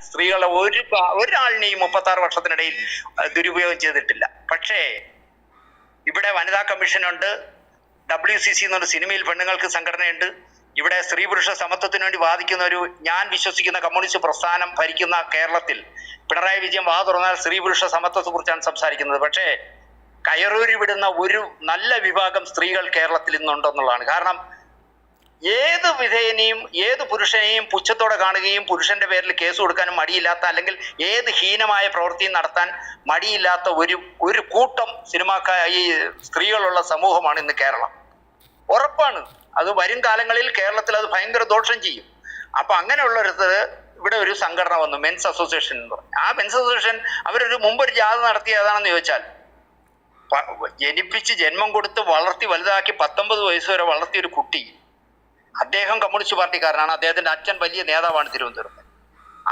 സ്ത്രീകളെ ഒരാളിനെയും 36 വർഷത്തിനിടയിൽ ദുരുപയോഗം ചെയ്തിട്ടില്ല. പക്ഷേ ഇവിടെ വനിതാ കമ്മീഷനുണ്ട്, WCC എന്നൊരു സിനിമയിൽ പെണ്ണുങ്ങൾക്ക് സംഘടനയുണ്ട്. ഇവിടെ സ്ത്രീ പുരുഷ സമത്വത്തിന് വേണ്ടി വാദിക്കുന്ന ഞാൻ വിശ്വസിക്കുന്ന കമ്മ്യൂണിസ്റ്റ് പ്രസ്ഥാനം ഭരിക്കുന്ന കേരളത്തിൽ പിണറായി വിജയൻ വാ തുറന്നാൽ സ്ത്രീ പുരുഷ സമത്വത്തെ കുറിച്ചാണ് സംസാരിക്കുന്നത്. പക്ഷേ കയറൂരി വിടുന്ന ഒരു നല്ല വിഭാഗം സ്ത്രീകൾ കേരളത്തിൽ ഇന്നുണ്ടെന്നുള്ളതാണ്. കാരണം ഏത് വിധേയനെയും ഏത് പുരുഷനെയും പുച്ഛത്തോടെ കാണുകയും പുരുഷന്റെ പേരിൽ കേസ് കൊടുക്കാനും മടിയില്ലാത്ത, അല്ലെങ്കിൽ ഏത് ഹീനമായ പ്രവൃത്തിയും നടത്താൻ മടിയില്ലാത്ത ഒരു കൂട്ടം ഈ സ്ത്രീകളുള്ള സമൂഹമാണ് ഇന്ന് കേരളം. ഉറപ്പാണ് അത് വരും കാലങ്ങളിൽ കേരളത്തിൽ അത് ഭയങ്കര ദോഷം ചെയ്യും. അപ്പൊ അങ്ങനെയുള്ളൊരിടത്ത് ഇവിടെ ഒരു സംഘടന വന്നു, മെൻസ് അസോസിയേഷൻ എന്ന് പറഞ്ഞു. ആ മെൻസ് അസോസിയേഷൻ മുമ്പൊരു ജാഥ നടത്തിയ ഏതാണെന്ന് ചോദിച്ചാൽ, ജനിപ്പിച്ച് ജന്മം കൊടുത്ത് വളർത്തി വലുതാക്കി 19 വയസ്സ് വരെ വളർത്തിയ ഒരു കുട്ടി, അദ്ദേഹം കമ്മ്യൂണിസ്റ്റ് പാർട്ടിക്കാരനാണ്, അദ്ദേഹത്തിന്റെ അച്ഛൻ വലിയ നേതാവാണ് തിരുവനന്തപുരത്ത്.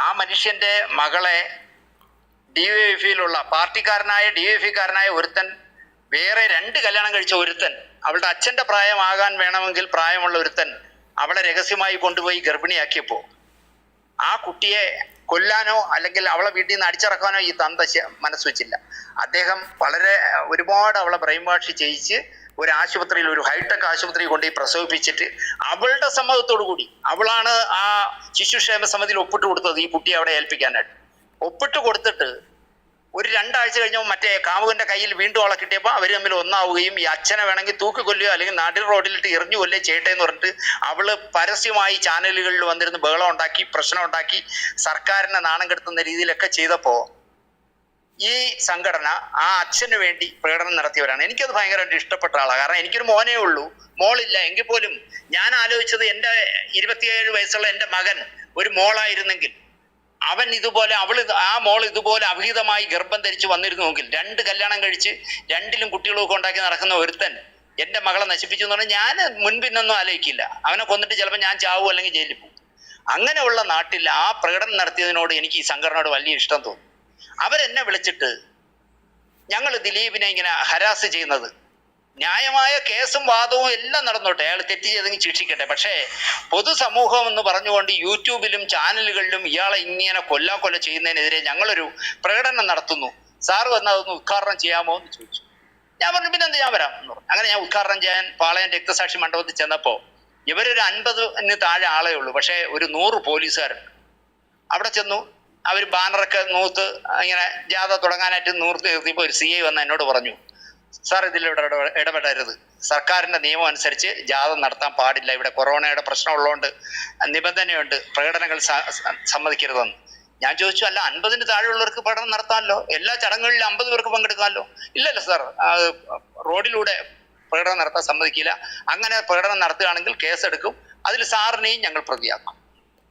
ആ മനുഷ്യന്റെ മകളെ DYFIയിലുള്ള പാർട്ടിക്കാരനായ DYFIക്കാരനായ ഒരുത്തൻ, വേറെ 2 കല്യാണം കഴിച്ച ഒരുത്തൻ, അവളുടെ അച്ഛന്റെ പ്രായമാകാൻ വേണമെങ്കിൽ പ്രായമുള്ള ഒരുത്തൻ അവളെ രഹസ്യമായി കൊണ്ടുപോയി ഗർഭിണിയാക്കിയപ്പോൾ ആ കുട്ടിയെ കൊല്ലാനോ അല്ലെങ്കിൽ അവളെ വീട്ടിൽ നിന്ന് അടിച്ചിറക്കാനോ ഈ തന്ത മനസ്സ് വെച്ചില്ല. അദ്ദേഹം ഒരുപാട് അവളെ ബ്രെയിൻ വാഷ് ചെയ്യിച്ച് ഒരു ആശുപത്രിയിൽ, ഒരു ഹൈടെക് ആശുപത്രി കൊണ്ടുപോയി പ്രസവിപ്പിച്ചിട്ട് അവളുടെ സമ്മതത്തോടു കൂടി, അവളാണ് ആ ശിശുക്ഷേമ സമിതിയിൽ ഒപ്പിട്ട് കൊടുത്തത് ഈ കുട്ടിയെ അവിടെ ഏൽപ്പിക്കാനായിട്ട്. ഒപ്പിട്ട് കൊടുത്തിട്ട് ഒരു 2 ആഴ്ച കഴിഞ്ഞപ്പോൾ മറ്റേ കാമുകന്റെ കയ്യിൽ വീണ്ടും അവളെ കിട്ടിയപ്പോൾ അവർ തമ്മിൽ ഒന്നാവുകയും ഈ അച്ഛനെ വേണമെങ്കിൽ തൂക്കിക്കൊല്ലുകയോ അല്ലെങ്കിൽ നാട്ടിൽ റോഡിലിട്ട് എറിഞ്ഞു കൊല്ലുകയോ ചെയ്യട്ടെ എന്ന് പറഞ്ഞിട്ട് അവള് പരസ്യമായി ചാനലുകളിൽ വന്നിരുന്ന് ബഹളം ഉണ്ടാക്കി, പ്രശ്നം ഉണ്ടാക്കി, സർക്കാരിനെ നാണം കെടുത്തുന്ന രീതിയിലൊക്കെ ചെയ്തപ്പോൾ ഈ സംഘടന ആ അച്ഛന് വേണ്ടി പ്രകടനം നടത്തിയവരാണ്. എനിക്കത് ഭയങ്കരമായിട്ട് ഇഷ്ടപ്പെട്ട ആളാണ്. കാരണം എനിക്കൊരു മോനേ ഉള്ളൂ, മോളില്ല. എങ്കിൽ പോലും ഞാൻ ആലോചിച്ചത് എൻ്റെ 27 വയസ്സുള്ള എൻ്റെ മകൻ ഒരു മോളായിരുന്നെങ്കിൽ അവൻ ഇതുപോലെ, ആ മോൾ ഇതുപോലെ അവിഹിതമായി ഗർഭം ധരിച്ച് വന്നിരുന്നുവെങ്കിൽ, 2 കല്യാണം കഴിച്ച് 2ലും കുട്ടികളൊക്കെ ഉണ്ടാക്കി നടക്കുന്ന ഒരുത്തൻ എൻ്റെ മകളെ നശിപ്പിച്ചു എന്ന് പറഞ്ഞാൽ ഞാൻ മുൻപിന്നൊന്നും ആലോചിക്കില്ല. അവനെ കൊന്നിട്ട് ചിലപ്പോൾ ഞാൻ ചാവും അല്ലെങ്കിൽ ജയിലിൽ പോകും. അങ്ങനെയുള്ള നാട്ടിൽ ആ പ്രകടനം നടത്തിയതിനോട് എനിക്ക് ഈ സംഘടനയോട് വലിയ ഇഷ്ടം തോന്നി. അവരെന്നെ വിളിച്ചിട്ട്, ഞങ്ങൾ ദിലീപിനെ ഇങ്ങനെ ഹരാസ് ചെയ്യുന്നത്, ന്യായമായ കേസും വാദവും എല്ലാം നടന്നോട്ടെ, അയാൾ തെറ്റ് ചെയ്തെങ്കിൽ ശിക്ഷിക്കട്ടെ, പക്ഷേ പൊതുസമൂഹം എന്ന് പറഞ്ഞുകൊണ്ട് യൂട്യൂബിലും ചാനലുകളിലും ഇയാളെ ഇങ്ങനെ കൊല്ല ചെയ്യുന്നതിനെതിരെ ഞങ്ങളൊരു പ്രകടനം നടത്തുന്നു, സാറ് വന്ന് അതൊന്ന് ഉദ്ഘാടനം ചെയ്യാമോ എന്ന് ചോദിച്ചു. ഞാൻ പറഞ്ഞു പിന്നെന്ത്, ഞാൻ വരാം എന്ന് പറഞ്ഞു. അങ്ങനെ ഞാൻ ഉദ്ഘാടനം ചെയ്യാൻ പാളയം രക്തസാക്ഷി മണ്ഡപത്തിൽ ചെന്നപ്പോൾ ഇവരൊരു 50-ന് താഴെ ആളേ ഉള്ളൂ, പക്ഷേ ഒരു 100 പോലീസുകാരുണ്ട്. അവിടെ ചെന്നു, അവർ ബാനറൊക്കെ നൂത്ത് ഇങ്ങനെ ജാഥ തുടങ്ങാനായിട്ട് നൂർത്ത് നിർത്തിയപ്പോൾ ഒരു CI വന്ന് എന്നോട് പറഞ്ഞു, സാർ ഇതിലൂടെ ഇടപെടരുത്, സർക്കാരിന്റെ നിയമം അനുസരിച്ച് ജാഥ നടത്താൻ പാടില്ല, ഇവിടെ കൊറോണയുടെ പ്രശ്നമുള്ളതുകൊണ്ട് നിബന്ധനയുണ്ട്, പ്രകടനങ്ങൾ സമ്മതിക്കരുതെന്ന്. ഞാൻ ചോദിച്ചു, അല്ല 50-ന് താഴെയുള്ളവർക്ക് പ്രകടനം നടത്താമല്ലോ, എല്ലാ ചടങ്ങുകളിലും 50 പേർക്ക് പങ്കെടുക്കാമല്ലോ. ഇല്ലല്ലോ സാർ, റോഡിലൂടെ പ്രകടനം നടത്താൻ സമ്മതിക്കില്ല, അങ്ങനെ പ്രകടനം നടത്തുകയാണെങ്കിൽ കേസെടുക്കും, അതിൽ സാറിനെയും ഞങ്ങൾ പ്രതിയാക്കും.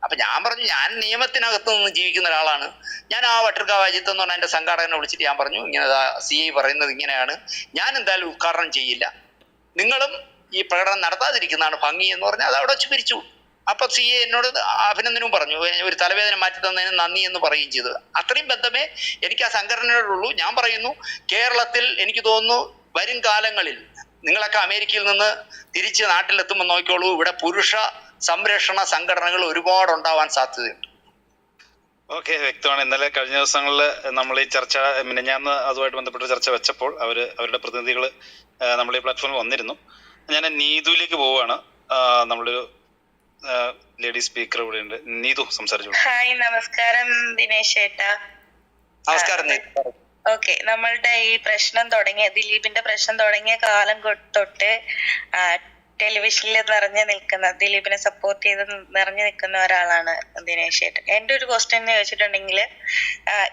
അപ്പൊ ഞാൻ പറഞ്ഞു, ഞാൻ നിയമത്തിനകത്ത് നിന്ന് ജീവിക്കുന്ന ഒരാളാണ്, ഞാൻ ആ വട്ടിയൂർക്കാവ് അജിത്ത് എന്ന് പറഞ്ഞാൽ എൻ്റെ സംഘാടകനെ വിളിച്ചിട്ട് ഞാൻ പറഞ്ഞു, ഇങ്ങനെ CI പറയുന്നത് ഇങ്ങനെയാണ്, ഞാൻ എന്തായാലും ഉദ്ഘാടനം ചെയ്യില്ല, നിങ്ങളും ഈ പ്രകടനം നടത്താതിരിക്കുന്നതാണ് ഭംഗി എന്ന് പറഞ്ഞാൽ അത് അവിടെ വെച്ച് പിരിച്ചു. അപ്പൊ CI എന്നോട് അഭിനന്ദനവും പറഞ്ഞു, ഒരു തലവേദന മാറ്റി തന്നതിന് നന്ദി എന്ന് പറയുകയും ചെയ്തത്. അത്രയും ബന്ധമേ എനിക്ക് ആ സംഘടനയോടുള്ളൂ. ഞാൻ പറയുന്നു, കേരളത്തിൽ എനിക്ക് തോന്നുന്നു വരും കാലങ്ങളിൽ നിങ്ങളൊക്കെ അമേരിക്കയിൽ നിന്ന് തിരിച്ച് നാട്ടിലെത്തുമ്പോൾ നോക്കിക്കോളൂ, ഇവിടെ പുരുഷ സംരക്ഷണ സംഘടനകൾ ഒരുപാട് ഉണ്ടാവാൻ സാധ്യതയുണ്ട്. ഓക്കെ, വ്യക്തമാണ്. ഇന്നലെ കഴിഞ്ഞ ദിവസങ്ങളിൽ നമ്മൾ ഈ ചർച്ച ഞാൻ അതുമായിട്ട് ബന്ധപ്പെട്ട ചർച്ച വെച്ചപ്പോൾ അവരുടെ പ്രതിനിധികൾ നമ്മൾ ഈ പ്ലാറ്റ്ഫോമിൽ വന്നിരുന്നു. ഞാൻ നീതുവിലേക്ക് പോവുകയാണ്. നമ്മളൊരു ലേഡി സ്പീക്കർ ഇവിടെ ഉണ്ട്, നീതു സംസാരിച്ചു. ഹായ്, നമസ്കാരം ദിനേശ് ചേട്ടാ. നമസ്കാരം. ഓക്കെ, നമ്മളുടെ ഈ പ്രശ്നം ദിലീപിന്റെ പ്രശ്നം തുടങ്ങിയ കാലം തൊട്ട് ടെലിവിഷനിൽ ദിലീപിനെ സപ്പോർട്ട് ചെയ്ത് നിറഞ്ഞു നിൽക്കുന്ന ഒരാളാണ് ദിനേശ് ചേട്ടൻ. എൻ്റെ ഒരു ക്വസ്റ്റ്യൻ എന്ന് ചോദിച്ചിട്ടുണ്ടെങ്കിൽ,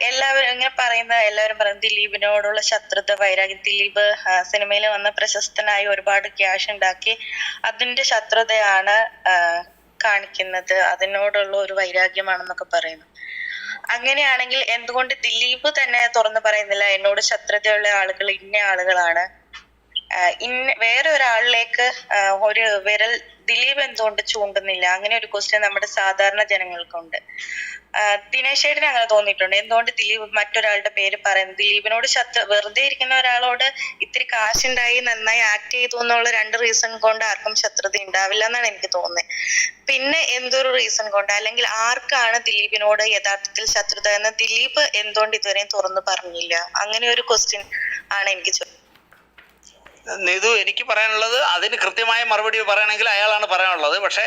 എല്ലാവരും പറയുന്നത് ദിലീപിനോടുള്ള ശത്രുത, വൈരാഗ്യം, ദിലീപ് സിനിമയിൽ വന്ന് പ്രശസ്തനായി ഒരുപാട് ക്യാഷ് ഉണ്ടാക്കി അതിന്റെ ശത്രുതയാണ് കാണിക്കുന്നത്, അതിനോടുള്ള ഒരു വൈരാഗ്യമാണെന്നൊക്കെ പറയുന്നു. അങ്ങനെയാണെങ്കിൽ എന്തുകൊണ്ട് ദിലീപ് തന്നെ തുറന്നു പറയുന്നില്ല, എന്നോട് ശത്രുതയുള്ള ആളുകൾ ഇന്ന ആളുകളാണ്, വേറെ ഒരാളിലേക്ക് ഒരു വിരൽ ദിലീപ് എന്തുകൊണ്ട് ചൂണ്ടുന്നില്ല? അങ്ങനെ ഒരു ക്വസ്റ്റ്യൻ നമ്മുടെ സാധാരണ ജനങ്ങൾക്കുണ്ട്. ദിനേശ് ചേട്ടന് അങ്ങനെ തോന്നിയിട്ടുണ്ട്? എന്തുകൊണ്ട് ദിലീപ് മറ്റൊരാളുടെ പേര് പറയുന്നു? ദിലീപിനോട് വെറുതെ ഇരിക്കുന്ന ഒരാളോട് ഇത്തിരി കാശുണ്ടായി നന്നായി ആക്ട് ചെയ്തു എന്നുള്ള 2 റീസൺ കൊണ്ട് ആർക്കും ശത്രുത ഉണ്ടാവില്ല എന്നാണ് എനിക്ക് തോന്നുന്നത്. പിന്നെ എന്തൊരു റീസൺ കൊണ്ട്, അല്ലെങ്കിൽ ആർക്കാണ് ദിലീപിനോട് യഥാർത്ഥത്തിൽ ശത്രുത എന്ന് ദിലീപ് എന്തുകൊണ്ട് ഇതുവരെയും തുറന്നു പറഞ്ഞില്ല? അങ്ങനെ ഒരു ക്വസ്റ്റ്യൻ ആണ് എനിക്ക് നീതു, എനിക്ക് പറയാനുള്ളത് അതിന് കൃത്യമായ മറുപടി പറയണമെങ്കിൽ അയാളാണ് പറയാനുള്ളത്. പക്ഷേ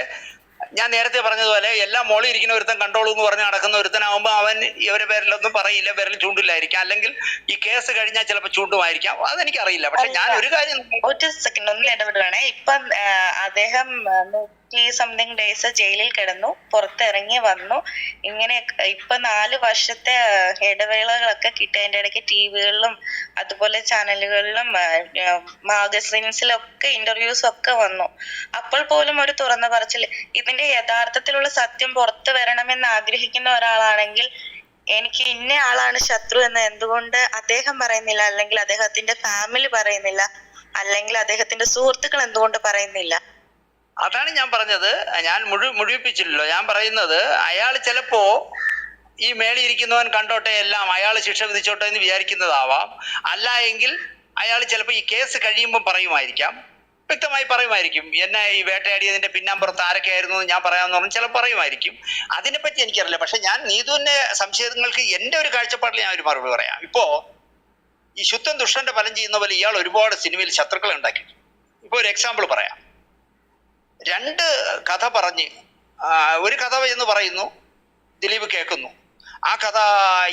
ഞാൻ നേരത്തെ പറഞ്ഞതുപോലെ എല്ലാം മോളിൽ ഇരിക്കുന്ന ഒരുത്തൻ കണ്ടോളൂ എന്ന് പറഞ്ഞ് നടക്കുന്ന ഒരുത്തനാകുമ്പോൾ അവൻ ഇവരുടെ പേരിലൊന്നും പറയില്ല, പേരിൽ ചൂണ്ടില്ലായിരിക്കാം. അല്ലെങ്കിൽ ഈ കേസ് കഴിഞ്ഞാൽ ചിലപ്പോൾ ചൂണ്ടുമായിരിക്കാം, അതെനിക്കറിയില്ല. പക്ഷെ ഞാൻ ഒരു കാര്യം, ഒരു സെക്കൻഡ് ഒന്ന് ഇടപെടുകയാണെ. ഇപ്പം അദ്ദേഹം 100 ഡേയ്സ് ജയിലിൽ കിടന്നു, പുറത്തിറങ്ങി വന്നു. ഇങ്ങനെ ഇപ്പൊ 4 വർഷത്തെ ഇടവേളകളൊക്കെ കിട്ടി. അതിന്റെ ഇടയ്ക്ക് ടിവികളിലും അതുപോലെ ചാനലുകളിലും മാഗസിൻസിലൊക്കെ ഇന്റർവ്യൂസ് ഒക്കെ വന്നു. അപ്പോൾ പോലും ഒരു തുറന്ന പറച്ചിൽ, ഇതിന്റെ യഥാർത്ഥത്തിലുള്ള സത്യം പുറത്തു വരണമെന്ന് ആഗ്രഹിക്കുന്ന ഒരാളാണെങ്കിൽ എനിക്ക് ഇന്ന ആളാണ് ശത്രു എന്ന് എന്തുകൊണ്ട് അദ്ദേഹം പറയുന്നില്ല? അല്ലെങ്കിൽ അദ്ദേഹത്തിന്റെ ഫാമിലി പറയുന്നില്ല? അല്ലെങ്കിൽ അദ്ദേഹത്തിന്റെ സുഹൃത്തുക്കൾ എന്തുകൊണ്ട് പറയുന്നില്ല? അതാണ് ഞാൻ പറഞ്ഞത്. ഞാൻ മുഴുവിപ്പിച്ചില്ലല്ലോ. ഞാൻ പറയുന്നത് അയാൾ ചിലപ്പോ ഈ മേളിയിരിക്കുന്നവൻ കണ്ടോട്ടെ, എല്ലാം അയാൾ ശിക്ഷ വിധിച്ചോട്ടെ എന്ന് വിചാരിക്കുന്നതാവാം. അല്ല എങ്കിൽ അയാൾ ചിലപ്പോൾ ഈ കേസ് കഴിയുമ്പോൾ പറയുമായിരിക്കാം, വ്യക്തമായി പറയുമായിരിക്കും, എന്നെ ഈ വേട്ടയാടിയതിന്റെ പിന്നാമ്പുറത്ത് ആരൊക്കെയായിരുന്നു ഞാൻ പറയാമെന്ന് പറഞ്ഞാൽ ചിലപ്പോൾ പറയുമായിരിക്കും. അതിനെപ്പറ്റി എനിക്കറിയില്ല. പക്ഷെ ഞാൻ നീതുവിന്റെ സംശയങ്ങൾക്ക് എൻ്റെ ഒരു കാഴ്ചപ്പാടിൽ ഞാൻ ഒരു മറുപടി പറയാം. ഇപ്പോ ഈ ശുദ്ധൻ ദുഷ്ടന്റെ ഫലം ചെയ്യുന്ന പോലെ ഇയാൾ ഒരുപാട് സിനിമയിൽ ശത്രുക്കളെ ഉണ്ടാക്കിയിട്ടുണ്ട്. ഇപ്പൊ ഒരു എക്സാമ്പിൾ പറയാം. 2 കഥ പറഞ്ഞ് ഒരു കഥ എന്ന് പറയുന്നു, ദിലീപ് കേൾക്കുന്നു.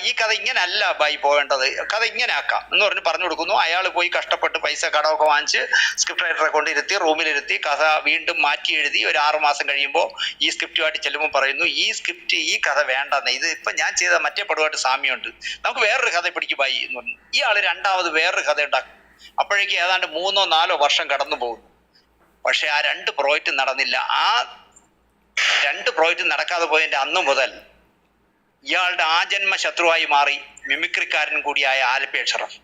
ഈ കഥ ഇങ്ങനെ അല്ല ബൈ പോവേണ്ടത്, കഥ ഇങ്ങനെ ആക്കാം എന്ന് പറഞ്ഞു കൊടുക്കുന്നു. അയാൾ പോയി കഷ്ടപ്പെട്ട് പൈസ കടമൊക്കെ വാങ്ങിച്ച് സ്ക്രിപ്റ്റ് റൈറ്ററെ കൊണ്ടിരുത്തി റൂമിലിരുത്തി കഥ വീണ്ടും മാറ്റി എഴുതി. ഒരു 6 മാസം കഴിയുമ്പോൾ ഈ സ്ക്രിപ്റ്റുമായിട്ട് ചെല്ലുമ്പോൾ പറയുന്നു, ഈ കഥ വേണ്ടെന്ന്, ഇത് ഇപ്പം ഞാൻ ചെയ്ത മറ്റേ പടമായിട്ട് സാമ്യമുണ്ട്, നമുക്ക് വേറൊരു കഥ പിടിക്കും ബൈ എന്ന് പറഞ്ഞു. ഇയാൾ രണ്ടാമത് വേറൊരു കഥ ഉണ്ടാക്കും. അപ്പോഴേക്കും ഏതാണ്ട് 3-4 വർഷം കടന്നു പോകുന്നു. പക്ഷെ ആ 2 പ്രോജക്റ്റ് നടന്നില്ല. ആ 2 പ്രോജക്റ്റ് നടക്കാതെ പോയതിന്റെ അന്ന് മുതൽ ഇയാളുടെ ആജന്മ ശത്രുവായി മാറി മിമിക്രിക്കാരൻ കൂടിയായ ആലപ്പി അഷ്റഫ്.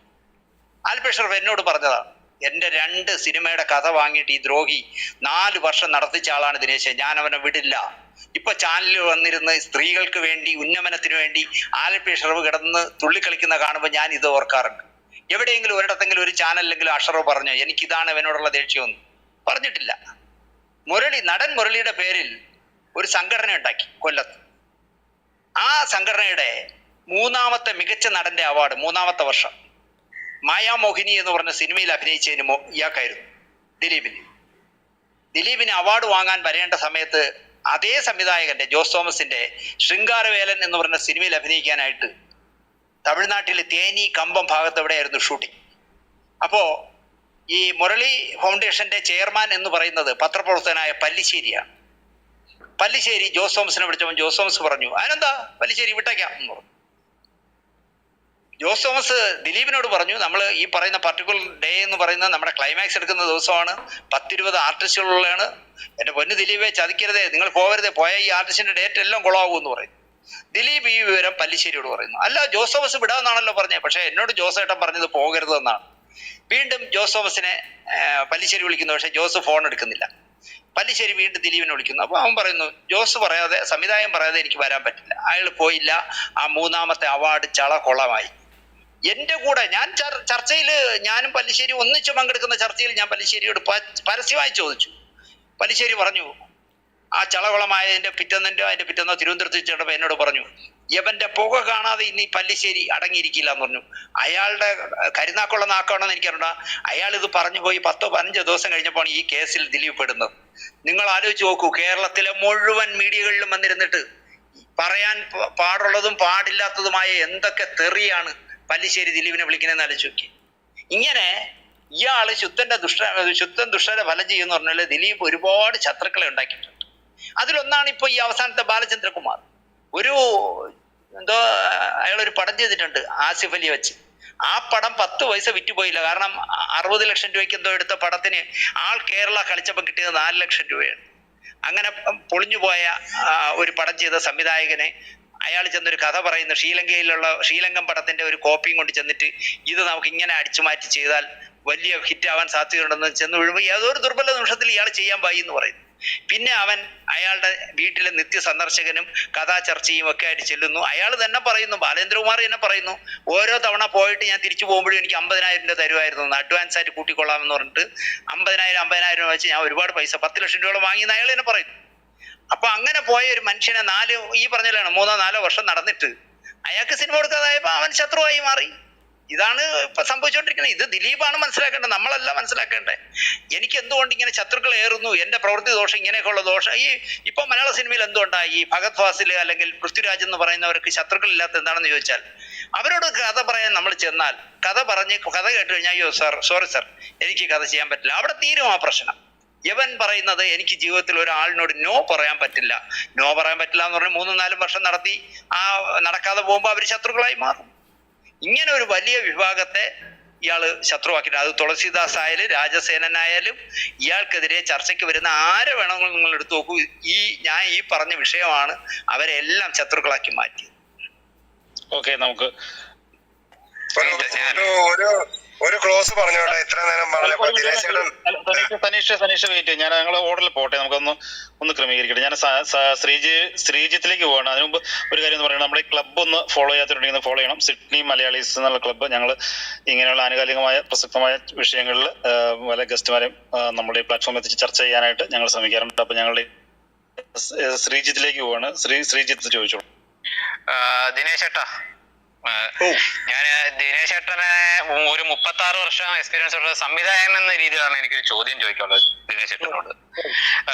ആലപ്പി അഷ്റഫ് എന്നോട് പറഞ്ഞതാണ്, എൻ്റെ 2 സിനിമയുടെ കഥ വാങ്ങിയിട്ട് ഈ ദ്രോഹി 4 വർഷം നടത്തിച്ച ആളാണ് ദിനേശ്, ഞാൻ അവനെ വിടില്ല. ഇപ്പൊ ചാനലിൽ വന്നിരുന്ന് സ്ത്രീകൾക്ക് വേണ്ടി ഉന്നമനത്തിന് വേണ്ടി ആലപ്പി അഷ്റഫ് കിടന്ന് തുള്ളിക്കളിക്കുന്ന കാണുമ്പോൾ ഞാൻ ഇത് ഓർക്കാറുണ്ട്. എവിടെയെങ്കിലും ഒരിടത്തെങ്കിലും ഒരു ചാനലിലെങ്കിലും അഷ്റഫ് പറഞ്ഞു എനിക്കിതാണ് ഇവനോടുള്ള ദേഷ്യമൊന്നും? പറഞ്ഞിട്ടില്ല. നടൻ മുരളിയുടെ പേരിൽ ഒരു സംഘടന ഉണ്ടാക്കി കൊല്ലത്ത്. ആ സംഘടനയുടെ 3ാമത്തെ മികച്ച നടന്റെ അവാർഡ് 3ാമത്തെ വർഷം മായാമോഹിനി എന്ന് പറഞ്ഞ സിനിമയിൽ അഭിനയിച്ചതിന് ഇയാൾക്കായിരുന്നു, ദിലീപിന് അവാർഡ് വാങ്ങാൻ വരേണ്ട സമയത്ത് അതേ സംവിധായകന്റെ ജോസ് തോമസിന്റെ ശൃംഗാരവേലൻ എന്ന് പറഞ്ഞ സിനിമയിൽ അഭിനയിക്കാനായിട്ട് തമിഴ്നാട്ടിലെ തേനി കമ്പം ഭാഗത്ത് എവിടെയായിരുന്നു ഷൂട്ടിംഗ്. അപ്പോ ഈ മുരളി ഫൗണ്ടേഷന്റെ ചെയർമാൻ എന്ന് പറയുന്നത് പത്രപ്രവർത്തകനായ പല്ലിശ്ശേരിയാണ്. പല്ലിശ്ശേരി ജോസ് തോമസിനെ വിളിച്ചപ്പോൾ ജോസ് തോമസ് പറഞ്ഞു അതിനെന്താ പല്ലിശ്ശേരി വിട്ടേക്കാം എന്ന് പറഞ്ഞു. ജോസ് തോമസ് ദിലീപിനോട് പറഞ്ഞു, നമ്മൾ ഈ പറയുന്ന പർട്ടിക്കുലർ ഡേ എന്ന് പറയുന്നത് നമ്മുടെ ക്ലൈമാക്സ് എടുക്കുന്ന ദിവസമാണ്, 10-20 ആർട്ടിസ്റ്റുകളുള്ളതാണ്, എൻ്റെ പൊന്ന് ദിലീപെ ചതിക്കരുതേ, നിങ്ങൾ പോകരുതേ, പോയ ഈ ആർട്ടിസ്റ്റിന്റെ ഡേറ്റ് എല്ലാം കൊളാവും എന്ന് പറയും. ദിലീപ് ഈ വിവരം പല്ലിശ്ശേരിയോട് പറയുന്നു. അല്ല, ജോസ് തോമസ് വിടാമെന്നാണല്ലോ പറഞ്ഞത്, പക്ഷെ എന്നോട് ജോസേട്ടൻ പറഞ്ഞത് പോകരുതെന്നാണ്. വീണ്ടും ജോസ് തോമസിനെ പല്ലിശ്ശേരി വിളിക്കുന്നു, പക്ഷെ ജോസ് ഫോൺ എടുക്കുന്നില്ല. പല്ലിശ്ശേരി വീണ്ടും ദിലീപിനെ വിളിക്കുന്നു. അപ്പോൾ അവൻ പറയുന്നു, ജോസ് പറയാതെ, സംവിധായകൻ പറയാതെ എനിക്ക് വരാൻ പറ്റില്ല. അയാൾ പോയില്ല. ആ 3ാമത്തെ അവാർഡ് കൊളമായി. എൻ്റെ കൂടെ ഞാൻ ചർച്ചയിൽ, ഞാനും പല്ലിശ്ശേരി ഒന്നിച്ച് പങ്കെടുക്കുന്ന ചർച്ചയിൽ ഞാൻ പല്ലിശ്ശേരിയോട് പരസ്യമായി ചോദിച്ചു. പല്ലിശ്ശേരി പറഞ്ഞു, ആ ചളകുളമായതിന്റെ പിറ്റന്നോ തിരുവനന്തപുരത്ത് വെച്ചിട്ടപ്പോൾ എന്നോട് പറഞ്ഞു, യവന്റെ പുക കാണാതെ ഇനി പല്ലിശ്ശേരി അടങ്ങിയിരിക്കില്ല എന്ന് പറഞ്ഞു. അയാളുടെ കരുനാക്കുള്ള നാക്കാണെന്ന് എനിക്കറിയണ്ട. അയാൾ ഇത് പറഞ്ഞു പോയി 10-15 ദിവസം കഴിഞ്ഞപ്പോൾ ഈ കേസിൽ ദിലീപ് പെടുന്നത്. നിങ്ങൾ ആലോചിച്ച് നോക്കൂ, കേരളത്തിലെ മുഴുവൻ മീഡിയകളിലും വന്നിരുന്നിട്ട് പറയാൻ പാടുള്ളതും പാടില്ലാത്തതുമായ എന്തൊക്കെ തെറിയാണ് പല്ലിശ്ശേരി ദിലീപിനെ വിളിക്കുന്നതെന്ന് ആലോചിച്ച് നോക്കി. ഇങ്ങനെ ഇയാള് ശുദ്ധൻ ദുഷ്ടന്റെ ഫലം ചെയ്യുമെന്ന് പറഞ്ഞാൽ ദിലീപ് ഒരുപാട് ശത്രുക്കളെ ഉണ്ടാക്കിയിട്ടുണ്ട്. അതിലൊന്നാണ് ഇപ്പൊ ഈ അവസാനത്തെ ബാലചന്ദ്രകുമാർ. അയാളൊരു പടം ചെയ്തിട്ടുണ്ട് ആസിഫ് അലി വെച്ച്. ആ പടം 10 പൈസ വിറ്റുപോയില്ല. കാരണം 60 ലക്ഷം രൂപയ്ക്ക് എന്തോ എടുത്ത പടത്തിന് ആൾ കേരള കളിച്ചപ്പോൾ കിട്ടിയത് 4 ലക്ഷം രൂപയാണ്. അങ്ങനെ പൊളിഞ്ഞുപോയ ഒരു പടം ചെയ്ത സംവിധായകനെ അയാൾ ചെന്നൊരു കഥ പറയുന്നു, ശ്രീലങ്കൻ പടത്തിന്റെ ഒരു കോപ്പിയും കൊണ്ട് ചെന്നിട്ട് ഇത് നമുക്ക് ഇങ്ങനെ അടിച്ചു മാറ്റി ചെയ്താൽ വലിയ ഹിറ്റ് ആവാൻ സാധ്യതയുണ്ടെന്ന് ചെന്ന് വീഴുമ്പോൾ ഏതോ ഒരു ദുർബല നിമിഷത്തിൽ ഇയാൾ ചെയ്യാൻ പായി എന്ന് പറയുന്നു. പിന്നെ അവൻ അയാളുടെ വീട്ടിലെ നിത്യ സന്ദർശകനും കഥാ ചർച്ചയും ഒക്കെ ആയിട്ട് ചെല്ലുന്നു. അയാൾ തന്നെ പറയുന്നു, ബാലേന്ദ്രകുമാർ തന്നെ പറയുന്നു, ഓരോ തവണ പോയിട്ട് ഞാൻ തിരിച്ചു പോകുമ്പോഴും എനിക്ക് 50,000 രൂപ തരുമായിരുന്നു, അഡ്വാൻസ് ആയിട്ട് കൂട്ടിക്കൊള്ളാമെന്ന് പറഞ്ഞിട്ട് 50,000 രൂപ വെച്ച് ഞാൻ ഒരുപാട് പൈസ 10 ലക്ഷം രൂപയോളം വാങ്ങിയെന്ന് അയാൾ തന്നെ പറയുന്നു. അപ്പൊ അങ്ങനെ പോയ ഒരു മനുഷ്യനെ 3-4 വർഷം നടന്നിട്ട് അയാൾക്ക് സിനിമ കൊടുക്കാതായപ്പോ അവൻ ശത്രുവായി മാറി. ഇതാണ് ഇപ്പൊ സംഭവിച്ചുകൊണ്ടിരിക്കുന്നത്. ഇത് ദിലീപാണ് മനസ്സിലാക്കേണ്ടത്, നമ്മളല്ല മനസ്സിലാക്കേണ്ടത്. എനിക്ക് എന്തുകൊണ്ട് ഇങ്ങനെ ശത്രുക്കൾ ഏറുന്നു, എന്റെ പ്രവൃത്തി ദോഷം, ഇങ്ങനെയൊക്കെയുള്ള ദോഷം. ഇപ്പൊ മലയാള സിനിമയിൽ എന്തുകൊണ്ടാണ് ഈ ഭഗത് ഫാസിൽ അല്ലെങ്കിൽ പൃഥ്വിരാജ് എന്ന് പറയുന്നവർക്ക് ശത്രുക്കൾ ഇല്ലാത്ത എന്താണെന്ന് ചോദിച്ചാൽ, അവരോട് കഥ പറയാൻ നമ്മൾ ചെന്നാൽ കഥ കേട്ട് കഴിഞ്ഞാൽ അയ്യോ സോറി സാർ എനിക്ക് കഥ ചെയ്യാൻ പറ്റില്ല, അവിടെ തീരും ആ പ്രശ്നം. യവൻ പറയുന്നത് എനിക്ക് ജീവിതത്തിൽ ഒരാളിനോട് നോ പറയാൻ പറ്റില്ല എന്ന് പറഞ്ഞ് 3-4 വർഷം നടത്തി നടക്കാതെ പോകുമ്പോൾ അവർ ശത്രുക്കളായി മാറും. ഇങ്ങനെ ഒരു വലിയ വിഭാഗത്തെ ഇയാള് ശത്രുവാക്കിയിട്ട്, അത് തുളസീദാസ് ആയാലും രാജസേനനായാലും ഇയാൾക്കെതിരെ ചർച്ചയ്ക്ക് വരുന്ന ആരെ വേണമെങ്കിലും നിങ്ങൾ എടുത്തു നോക്കൂ. ഞാൻ ഈ പറഞ്ഞ വിഷയമാണ് അവരെ എല്ലാം ശത്രുക്കളാക്കി മാറ്റിയത്. ഓക്കെ, നമുക്ക് ഒരു ക്ലോസ് പറഞ്ഞോട്ടെ. ഇത്ര നേരം സനീഷ് വെയിറ്റ്. ഞങ്ങൾ ഓർഡറിൽ പോട്ടെ, നമുക്കൊന്ന് ക്രമീകരിക്കട്ടെ. ഞാൻ ശ്രീജിത്തിലേക്ക് പോവാണ്. അതിന് മുമ്പ് ഒരു കാര്യം എന്ന് പറയുന്നത്, നമ്മുടെ ക്ലബ്ബ് ഒന്ന് ഫോളോ ചെയ്യാത്തുണ്ടെങ്കിൽ ഫോളോ ചെയ്യണം. സിഡ്നി മലയാളീസ് എന്നുള്ള ക്ലബ്ബ്. ഞങ്ങൾ ഇങ്ങനെയുള്ള ആനുകാലികമായ പ്രസക്തമായ വിഷയങ്ങളിൽ പല ഗസ്റ്റുമാരെയും നമ്മുടെ പ്ലാറ്റ്ഫോമിൽ എത്തിച്ച് ചർച്ച ചെയ്യാനായിട്ട് ഞങ്ങൾ ശ്രമിക്കാറുണ്ട്. അപ്പൊ ഞങ്ങളുടെ ശ്രീജിത്തിലേക്ക് പോവാണ്. ശ്രീജിത്ത് ചോദിച്ചോളൂ. ദിനേശ് ചേട്ടാ, ഞാൻ ദിനേശ് ചേട്ടനെ ഒരു 36 വർഷം എക്സ്പീരിയൻസ് ഉള്ള സംവിധായകൻ എന്ന രീതിയിലാണ് എനിക്കൊരു ചോദ്യം ചോദിക്കാനുള്ളത് ദിനേശ് ചേട്ടനോട്.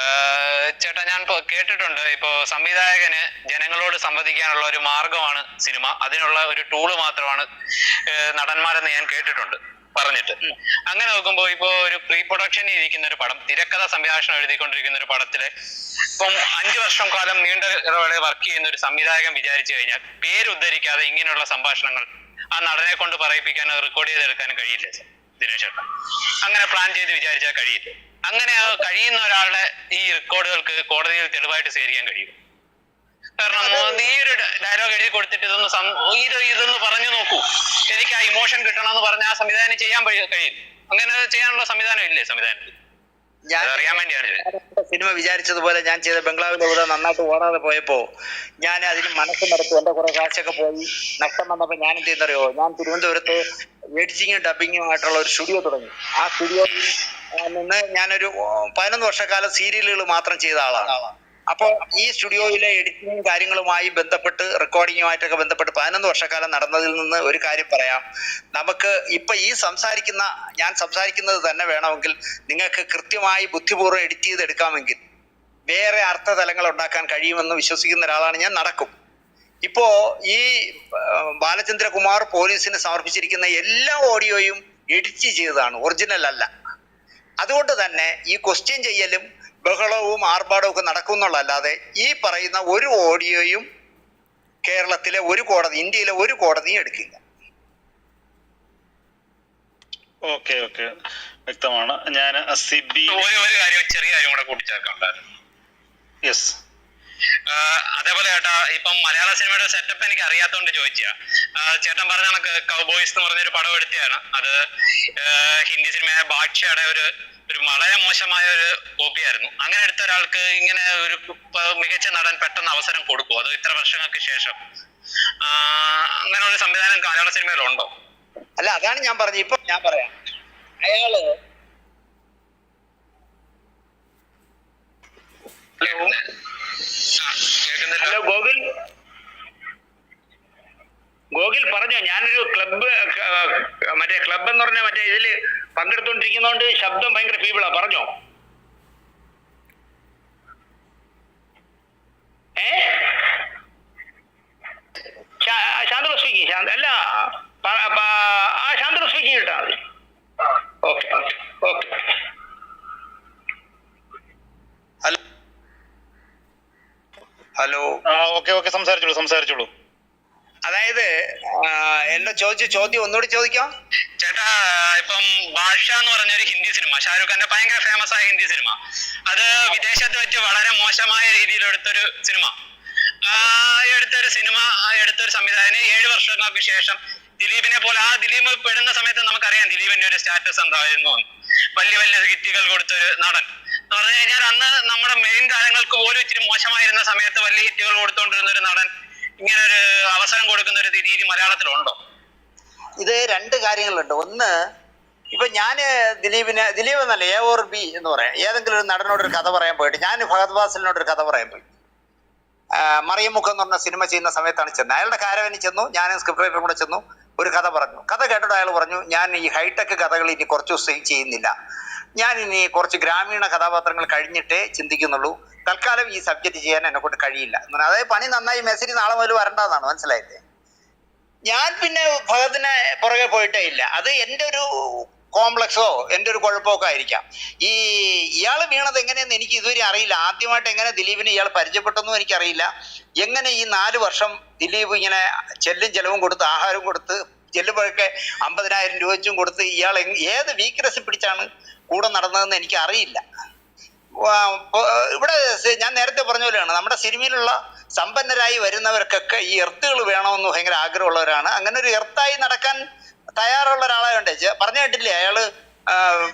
ചേട്ടാ, ഞാൻ കേട്ടിട്ടുണ്ട്, ഇപ്പോ സംവിധായകന് ജനങ്ങളോട് സംവദിക്കാനുള്ള ഒരു മാർഗമാണ് സിനിമ, അതിനുള്ള ഒരു ടൂള് മാത്രമാണ് നടന്മാരെന്ന് ഞാൻ കേട്ടിട്ടുണ്ട് പറഞ്ഞിട്ട്. അങ്ങനെ നോക്കുമ്പോ ഇപ്പോ ഒരു പ്രീ പ്രൊഡക്ഷനിൽ ഇരിക്കുന്ന ഒരു പടം, തിരക്കഥ സംഭാഷണം എഴുതിക്കൊണ്ടിരിക്കുന്ന ഒരു പടത്തില് ഇപ്പം 5 വർഷം കാലം നീണ്ട ഇടവേള വർക്ക് ചെയ്യുന്ന ഒരു സംവിധായകൻ വിചാരിച്ചു കഴിഞ്ഞാൽ പേരുദ്ധരിക്കാതെ ഇങ്ങനെയുള്ള സംഭാഷണങ്ങൾ ആ നടനെ കൊണ്ട് പറയിപ്പിക്കാനോ റെക്കോർഡ് ചെയ്തെടുക്കാനും കഴിയില്ല ദിനേശ് ചേട്ടാ. അങ്ങനെ പ്ലാൻ ചെയ്ത് വിചാരിച്ചാൽ കഴിയില്ല. അങ്ങനെ കഴിയുന്ന ഒരാളുടെ ഈ റെക്കോർഡുകൾക്ക് കോടതിയിൽ തെളിവായിട്ട് സ്വീകരിക്കാൻ കഴിയും. കാരണം ഈ ഒരു ഡയലോഗ് എഴുതി കൊടുത്തിട്ട് ഇതൊന്ന് പറഞ്ഞു നോക്കൂ, എനിക്ക് ആ ഇമോഷൻ കിട്ടണമെന്ന് പറഞ്ഞ ആ സംവിധാനം ചെയ്യാൻ കഴിയും. അങ്ങനെ ചെയ്യാനുള്ള സംവിധാനം ഇല്ലേ സംവിധാനത്തിൽ? അറിയാൻ വേണ്ടിയാണ് സിനിമ വിചാരിച്ചതുപോലെ ഞാൻ ചെയ്ത ബംഗ്ലാവിന്റെ കൂടെ നന്നായിട്ട് ഓടാതെ പോയപ്പോ ഞാൻ അതിന് മനസ്സ് നടത്തി. എന്റെ കുറെ കാശൊക്കെ പോയി നഷ്ടം വന്നപ്പോ ഞാൻ എന്ത് ചെയ്യുന്നറിയോ, ഞാൻ തിരുവനന്തപുരത്ത് എഡിറ്റിങ്ങും ഡബിങ്ങും ആയിട്ടുള്ള ഒരു സ്റ്റുഡിയോ തുടങ്ങി. ആ സ്റ്റുഡിയോയിൽ നിന്ന് ഞാനൊരു 11 വർഷക്കാലം സീരിയലുകൾ മാത്രം ചെയ്ത ആളാണ്. അപ്പോൾ ഈ സ്റ്റുഡിയോയിലെ എഡിറ്റിങ്ങും കാര്യങ്ങളുമായി ബന്ധപ്പെട്ട് റെക്കോർഡിങ്ങുമായിട്ടൊക്കെ ബന്ധപ്പെട്ട് 11 വർഷക്കാലം നടന്നതിൽ നിന്ന് ഒരു കാര്യം പറയാം. നമുക്ക് ഇപ്പൊ ഞാൻ സംസാരിക്കുന്നത് തന്നെ വേണമെങ്കിൽ നിങ്ങൾക്ക് കൃത്യമായി ബുദ്ധിപൂർവ്വം എഡിറ്റ് ചെയ്തെടുക്കാമെങ്കിൽ വേറെ അർത്ഥതലങ്ങൾ ഉണ്ടാക്കാൻ കഴിയുമെന്ന് വിശ്വസിക്കുന്ന ഒരാളാണ് ഞാൻ. നടക്കും. ഇപ്പോ ഈ ബാലചന്ദ്രകുമാർ പോലീസിന് സമർപ്പിച്ചിരിക്കുന്ന എല്ലാ ഓഡിയോയും എഡിറ്റ് ചെയ്തതാണ്, ഒറിജിനൽ അല്ല. അതുകൊണ്ട് തന്നെ ഈ ക്വസ്റ്റ്യൻ ചെയ്യലും ബഹളവും ആർഭാടവും ഒക്കെ നടക്കുന്നുള്ളല്ലാതെ ഈ പറയുന്ന ഒരു ഓഡിയോയും കേരളത്തിലെ ഇന്ത്യയിലെ ഒരു കോടതിയും എടുക്കില്ല. ഓക്കെ, വ്യക്തമാണ്. ഞാൻ ഒരു കാര്യം, ചെറിയ കാര്യം കൂടെ കൂട്ടിച്ചേർക്കാനുണ്ടായിരുന്നു. യെസ്. അതേപോലെ ചേട്ടാ, ഇപ്പം മലയാള സിനിമയുടെ സെറ്റപ്പ് എനിക്ക് അറിയാത്തോണ്ട് ചോദിച്ചാ. ചേട്ടൻ പറഞ്ഞ കണക്ക് കൗബോയ്സ് എന്ന് പറഞ്ഞൊരു പടം എടുത്തതാണ്. അത് ഹിന്ദി സിനിമയായ ബാദ്ഷയുടെ ഒരു വളരെ മോശമായ ഒരു കോപ്പിയായിരുന്നു. അങ്ങനെ എടുത്ത ഒരാൾക്ക് ഇങ്ങനെ ഒരു മികച്ച നടൻ പെട്ടെന്ന് അവസരം കൊടുക്കുമോ, അതോ ഇത്ര വർഷങ്ങൾക്ക് ശേഷം അങ്ങനെ ഒരു സംവിധാനം മലയാള സിനിമയിലുണ്ടോ? അല്ല, അതാണ് ഞാൻ പറഞ്ഞത്. ഇപ്പൊ ഞാൻ പറയാം, അയാള് ഹലോ ഗോകുൽ പറഞ്ഞോ. ഞാനൊരു ക്ലബ്ബ് എന്ന് പറഞ്ഞ ഇതില് പങ്കെടുത്തോണ്ടിരിക്കുന്നോണ്ട് ശബ്ദം ഭയങ്കര ഫീബിളാ. പറഞ്ഞോ. ശാന്ത സ്പീക്കിംഗ്. അല്ല, ശാന്ത സ്പീക്കിംഗ് കിട്ടാ മതി. ഓക്കെ. ഹലോ. ഓക്കെ, സംസാരിച്ചോളൂ. അതായത് എന്നെ ചോദിച്ച ചോദ്യം ഒന്നുകൂടി ചോദിക്കാം ചേട്ടാ. ഇപ്പം ബാദ്ഷ എന്ന് പറഞ്ഞൊരു ഹിന്ദി സിനിമ, ഷാരൂഖ് ഖാന്റെ ഭയങ്കര ഫേമസ് ആയ ഹിന്ദി സിനിമ, അത് വിദേശത്ത് വെച്ച് വളരെ മോശമായ രീതിയിൽ എടുത്തൊരു സിനിമ. എടുത്തൊരു സംവിധായകന് 7 വർഷങ്ങൾക്ക് ശേഷം ദിലീപിനെ പോലെ, ദിലീപ് പെടുന്ന സമയത്ത് നമുക്കറിയാം ദിലീപിന്റെ ഒരു സ്റ്റാറ്റസ് എന്തായിരുന്നു. വലിയ ഹിറ്റുകൾ കൊടുത്തൊരു നടൻ. എന്ന് പറഞ്ഞു കഴിഞ്ഞാൽ അന്ന് നമ്മുടെ മെയിൻ താരങ്ങൾക്ക് പോലും ഇച്ചിരി മോശമായിരുന്ന സമയത്ത് വലിയ ഹിറ്റുകൾ കൊടുത്തോണ്ടിരുന്ന ഒരു നടൻ ഇങ്ങനെ ഒരു അവസരം കൊടുക്കുന്ന ഒരു രീതി മലയാളത്തിലുണ്ടോ? ഇത് രണ്ട് കാര്യങ്ങളുണ്ട്. ഒന്ന്, ഇപ്പൊ ഞാന് ദിലീപ് എന്നല്ല A or B എന്ന് പറയാം, ഏതെങ്കിലും ഒരു നടനോടൊരു കഥ പറയാൻ പോയിട്ട്, ഞാൻ ഫഹദ് ഫാസിലിനോടൊരു കഥ പറയാൻ പോയി. മറിയമുഖം എന്ന് പറഞ്ഞ സിനിമ ചെയ്യുന്ന സമയത്താണ് ചെന്നത്. അയാളുടെ കാരവനിൽ ചെന്നു, ഞാനും സ്ക്രിപ്റ്റ് റൈറ്ററും കൂടെ ചെന്നു, ഒരു കഥ പറഞ്ഞു. കഥ കേട്ടിട്ട് അയാൾ പറഞ്ഞു, ഞാൻ ഈ ഹൈടെക് കഥകൾ ഇനി കുറച്ച് ദിവസം ചെയ്യുന്നില്ല, ഞാൻ ഇനി കുറച്ച് ഗ്രാമീണ കഥാപാത്രങ്ങൾ കഴിഞ്ഞിട്ടേ ചിന്തിക്കുന്നുള്ളൂ, തൽക്കാലം ഈ സബ്ജക്റ്റ് ചെയ്യാൻ എന്നെ കൊണ്ട് കഴിയില്ല. അതായത് പണി നന്നായി, മെസ്സേജ് നാളെ മുതൽ വരണ്ടെന്നാണ്, മനസ്സിലായില്ലേ? ഞാൻ പിന്നെ ഫഹദിനെ പുറകെ പോയിട്ടേ ഇല്ല. അത് എൻ്റെ ഒരു കോംപ്ലക്സോ എൻ്റെ ഒരു കുഴപ്പമൊക്കെ ആയിരിക്കാം. ഇയാൾ വീണത് എങ്ങനെയെന്ന് എനിക്ക് ഇതുവരെ അറിയില്ല. ആദ്യമായിട്ട് എങ്ങനെ ദിലീപിനെ ഇയാൾ പരിചയപ്പെട്ടെന്നും എനിക്കറിയില്ല. എങ്ങനെ ഈ 4 വർഷം ദിലീപ് ഇങ്ങനെ ചെലവും കൊടുത്ത്, ആഹാരവും കൊടുത്ത്, ചെല്ലുമ്പോഴൊക്കെ 50,000 രൂപ വെച്ചും കൊടുത്ത് ഇയാൾ ഏത് വീക്ക്നെസ് പിടിച്ചാണ് കൂടെ നടന്നതെന്ന് എനിക്ക് അറിയില്ല. ഇവിടെ ഞാൻ നേരത്തെ പറഞ്ഞ പോലെയാണ്, നമ്മുടെ സിനിമയിലുള്ള സമ്പന്നരായി വരുന്നവർക്കൊക്കെ ഈ എർത്തുകൾ വേണമെന്ന് ഭയങ്കര ആഗ്രഹമുള്ളവരാണ്. അങ്ങനെ ഒരു എർത്തായി നടക്കാൻ തയ്യാറുള്ള ഒരാളായുണ്ട്. പറഞ്ഞു കേട്ടില്ലേ, അയാള്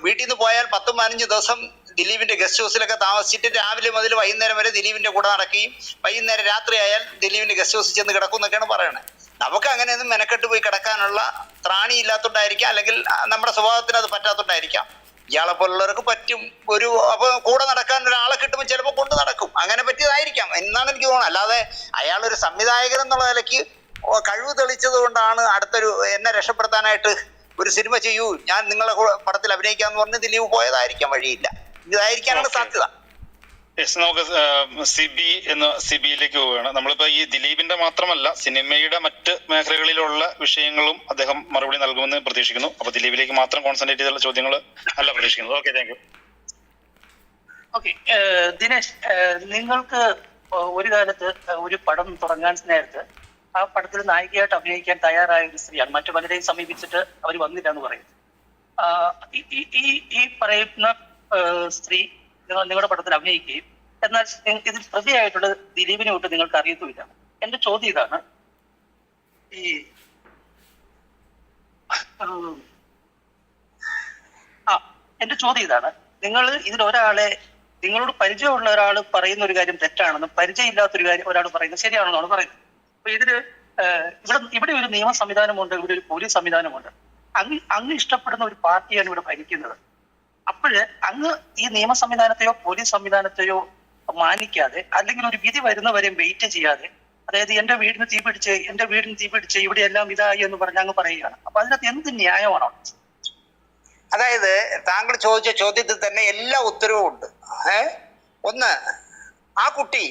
വീട്ടിൽ നിന്ന് പോയാൽ 10-15 ദിവസം ദിലീപിന്റെ ഗസ്റ്റ് ഹൗസിലൊക്കെ താമസിച്ചിട്ട് രാവിലെ മുതൽ വൈകുന്നേരം വരെ ദിലീപിന്റെ കൂടെ നടക്കുകയും വൈകുന്നേരം രാത്രി ആയാൽ ദിലീപിന്റെ ഗസ്റ്റ് ഹൗസിൽ ചെന്ന് കിടക്കും എന്നൊക്കെയാണ് പറയണത്. നമുക്ക് അങ്ങനെയൊന്നും മെനക്കെട്ട് പോയി കിടക്കാനുള്ള ത്രാണി ഇല്ലാത്തതുകൊണ്ടായിരിക്കാം, അല്ലെങ്കിൽ നമ്മുടെ സ്വഭാവത്തിന് അത് പറ്റാത്തതുകൊണ്ടായിരിക്കാം. ഇയാളെ പോലുള്ളവർക്ക് പറ്റും. അപ്പൊ കൂടെ നടക്കാൻ ഒരാളെ കിട്ടുമ്പോൾ ചിലപ്പോൾ കൊണ്ട് നടക്കും. അങ്ങനെ പറ്റിയതായിരിക്കാം എന്നാണ് എനിക്ക് തോന്നുന്നത്. അല്ലാതെ അയാളൊരു സംവിധായകൻ എന്നുള്ള നിലയ്ക്ക് കഴിവ് തെളിച്ചത് കൊണ്ടാണ് എന്നെ രക്ഷപ്പെടുത്താനായിട്ട് ഒരു സിനിമ ചെയ്യൂ, ഞാൻ നിങ്ങളെ പടത്തിൽ അഭിനയിക്കാന്ന് പറഞ്ഞ് ദിലീപ് പോയതായിരിക്കാം, വഴിയില്ല. ഇതായിരിക്കാനാണ് സാധ്യത. നമുക്ക് സിബിയിലേക്ക് പോവുകയാണ്. നമ്മളിപ്പോ ഈ ദിലീപിന്റെ മാത്രമല്ല, സിനിമയുടെ മറ്റ് മേഖലകളിലുള്ള വിഷയങ്ങളും അദ്ദേഹം മറുപടി നൽകുമെന്ന് പ്രതീക്ഷിക്കുന്നു. അപ്പൊ ദിലീപിലേക്ക് മാത്രം കോൺസെൻട്രേറ്റ് ചെയ്തുള്ള ചോദ്യങ്ങൾ അല്ല പ്രതീക്ഷിക്കുന്നത്. Okay, thank you. Okay, Dinesh, നിങ്ങൾക്ക് ഒരു കാലത്ത് ഒരു പടം തുടങ്ങാൻ നേരത്ത് ആ പടത്തിൽ നായികയായിട്ട് അഭിനയിക്കാൻ തയ്യാറായ ഒരു സ്ത്രീയാണ്. മറ്റു പലരെയും സമീപിച്ചിട്ട് അവർ വന്നില്ല എന്ന് പറയും. ഈ പറയുന്ന സ്ത്രീ നിങ്ങളുടെ പടത്തിൽ അഭിനയിക്കുകയും എന്നാൽ ഇതിൽ പ്രതിയായിട്ടുള്ള ദിലീപിനെ വിട്ട് നിങ്ങൾക്ക് അറിയത്തുമില്ല. എന്റെ ചോദ്യം ഇതാണ്, നിങ്ങൾ ഇതിൽ നിങ്ങളോട് പരിചയമുള്ള ഒരാൾ പറയുന്ന ഒരു കാര്യം തെറ്റാണെന്നും പരിചയമില്ലാത്തൊരു കാര്യം ഒരാൾ പറയുന്നത് ശരിയാണെന്നാണ് പറയുന്നത്. അപ്പൊ ഇവിടെ ഒരു നിയമ സംവിധാനമുണ്ട്, ഇവിടെ ഒരു പോലീസ് സംവിധാനമുണ്ട്. അങ്ങ് ഇഷ്ടപ്പെടുന്ന ഒരു പാർട്ടിയാണ് ഇവിടെ ഭരിക്കുന്നത്. അപ്പോഴ് അങ്ങ് ഈ നിയമ സംവിധാനത്തെയോ പോലീസ് സംവിധാനത്തെയോ മാനിക്കാതെ, അല്ലെങ്കിൽ ഒരു വിധി വരുന്നവരെയും വെയിറ്റ് ചെയ്യാതെ, അതായത് എന്റെ വീടിന് തീപിടിച്ച് ഇവിടെ എല്ലാം ഇതായി എന്ന് പറഞ്ഞ് അങ്ങ് പറയുകയാണ്. അപ്പൊ അതിനകത്ത് എന്ത് ന്യായമാണോ? അതായത് താങ്കൾ ചോദിച്ച ചോദ്യത്തിൽ തന്നെ എല്ലാ ഉത്തരവും ഉണ്ട്. ഒന്ന്, ആ കുട്ടി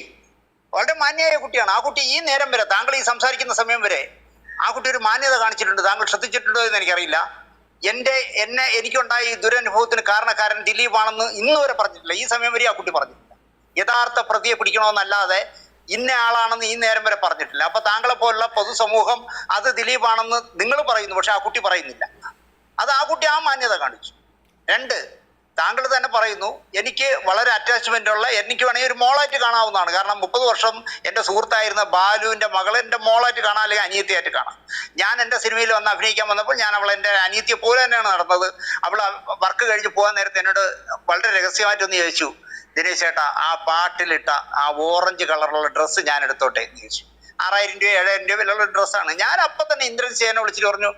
വളരെ മാന്യമായ കുട്ടിയാണ്. ആ കുട്ടി ഈ നേരം വരെ, താങ്കൾ ഈ സംസാരിക്കുന്ന സമയം വരെ ആ കുട്ടി ഒരു മാന്യത കാണിച്ചിട്ടുണ്ട്. താങ്കൾ ശ്രദ്ധിച്ചിട്ടുണ്ടോ എന്ന് എനിക്കറിയില്ല. എനിക്കുണ്ടായ ഈ ദുരനുഭവത്തിന് കാരണക്കാരൻ ദിലീപാണെന്ന് ഇന്ന് വരെ പറഞ്ഞിട്ടില്ല. ഈ സമയം വരെ ആ കുട്ടി പറഞ്ഞിട്ടില്ല. യഥാർത്ഥ പ്രതിയെ പിടിക്കണമെന്നല്ലാതെ ഇന്ന ആളാണെന്ന് ഈ നേരം വരെ പറഞ്ഞിട്ടില്ല. അപ്പൊ താങ്കളെ പോലുള്ള പൊതുസമൂഹം അത് ദിലീപാണെന്ന് നിങ്ങൾ പറയുന്നു, പക്ഷെ ആ കുട്ടി പറയുന്നില്ല. അത് ആ കുട്ടി ആ മാന്യത കാണിച്ചു. 2, താങ്കൾ തന്നെ പറയുന്നു, എനിക്ക് വളരെ അറ്റാച്ച്മെന്റ് ഉള്ള, എനിക്ക് വേണമെങ്കിൽ ഒരു മോളായിട്ട് കാണാവുന്നതാണ്. കാരണം 30 വർഷം എൻ്റെ സുഹൃത്തായിരുന്ന ബാലുവിൻ്റെ മകളെ എൻ്റെ മോളായിട്ട് കാണാം, അല്ലെങ്കിൽ അനിയത്തിയായിട്ട് കാണാം. ഞാൻ എൻ്റെ സിനിമയിൽ വന്ന് അഭിനയിക്കാൻ വന്നപ്പോൾ ഞാൻ അവളെ എൻ്റെ അനിയത്തിയെ പോലെ തന്നെയാണ് നടന്നത്. അവൾ വർക്ക് കഴിഞ്ഞ് പോകാൻ നേരത്തെ എന്നോട് വളരെ രഹസ്യമായിട്ടൊന്ന് ചോദിച്ചു, ദിനേശ് ചേട്ടാ, ആ പാട്ടിലിട്ട ആ ഓറഞ്ച് കളറുള്ള ഡ്രസ്സ് ഞാൻ എടുത്തോട്ടെ എന്ന് ചോദിച്ചു. 6000 രൂപ 7000 രൂപ വിലയുള്ള ഡ്രസ്സാണ്. ഞാൻ അപ്പം തന്നെ ഇന്ദ്രൻ സേനെ വിളിച്ചിട്ട് പറഞ്ഞു,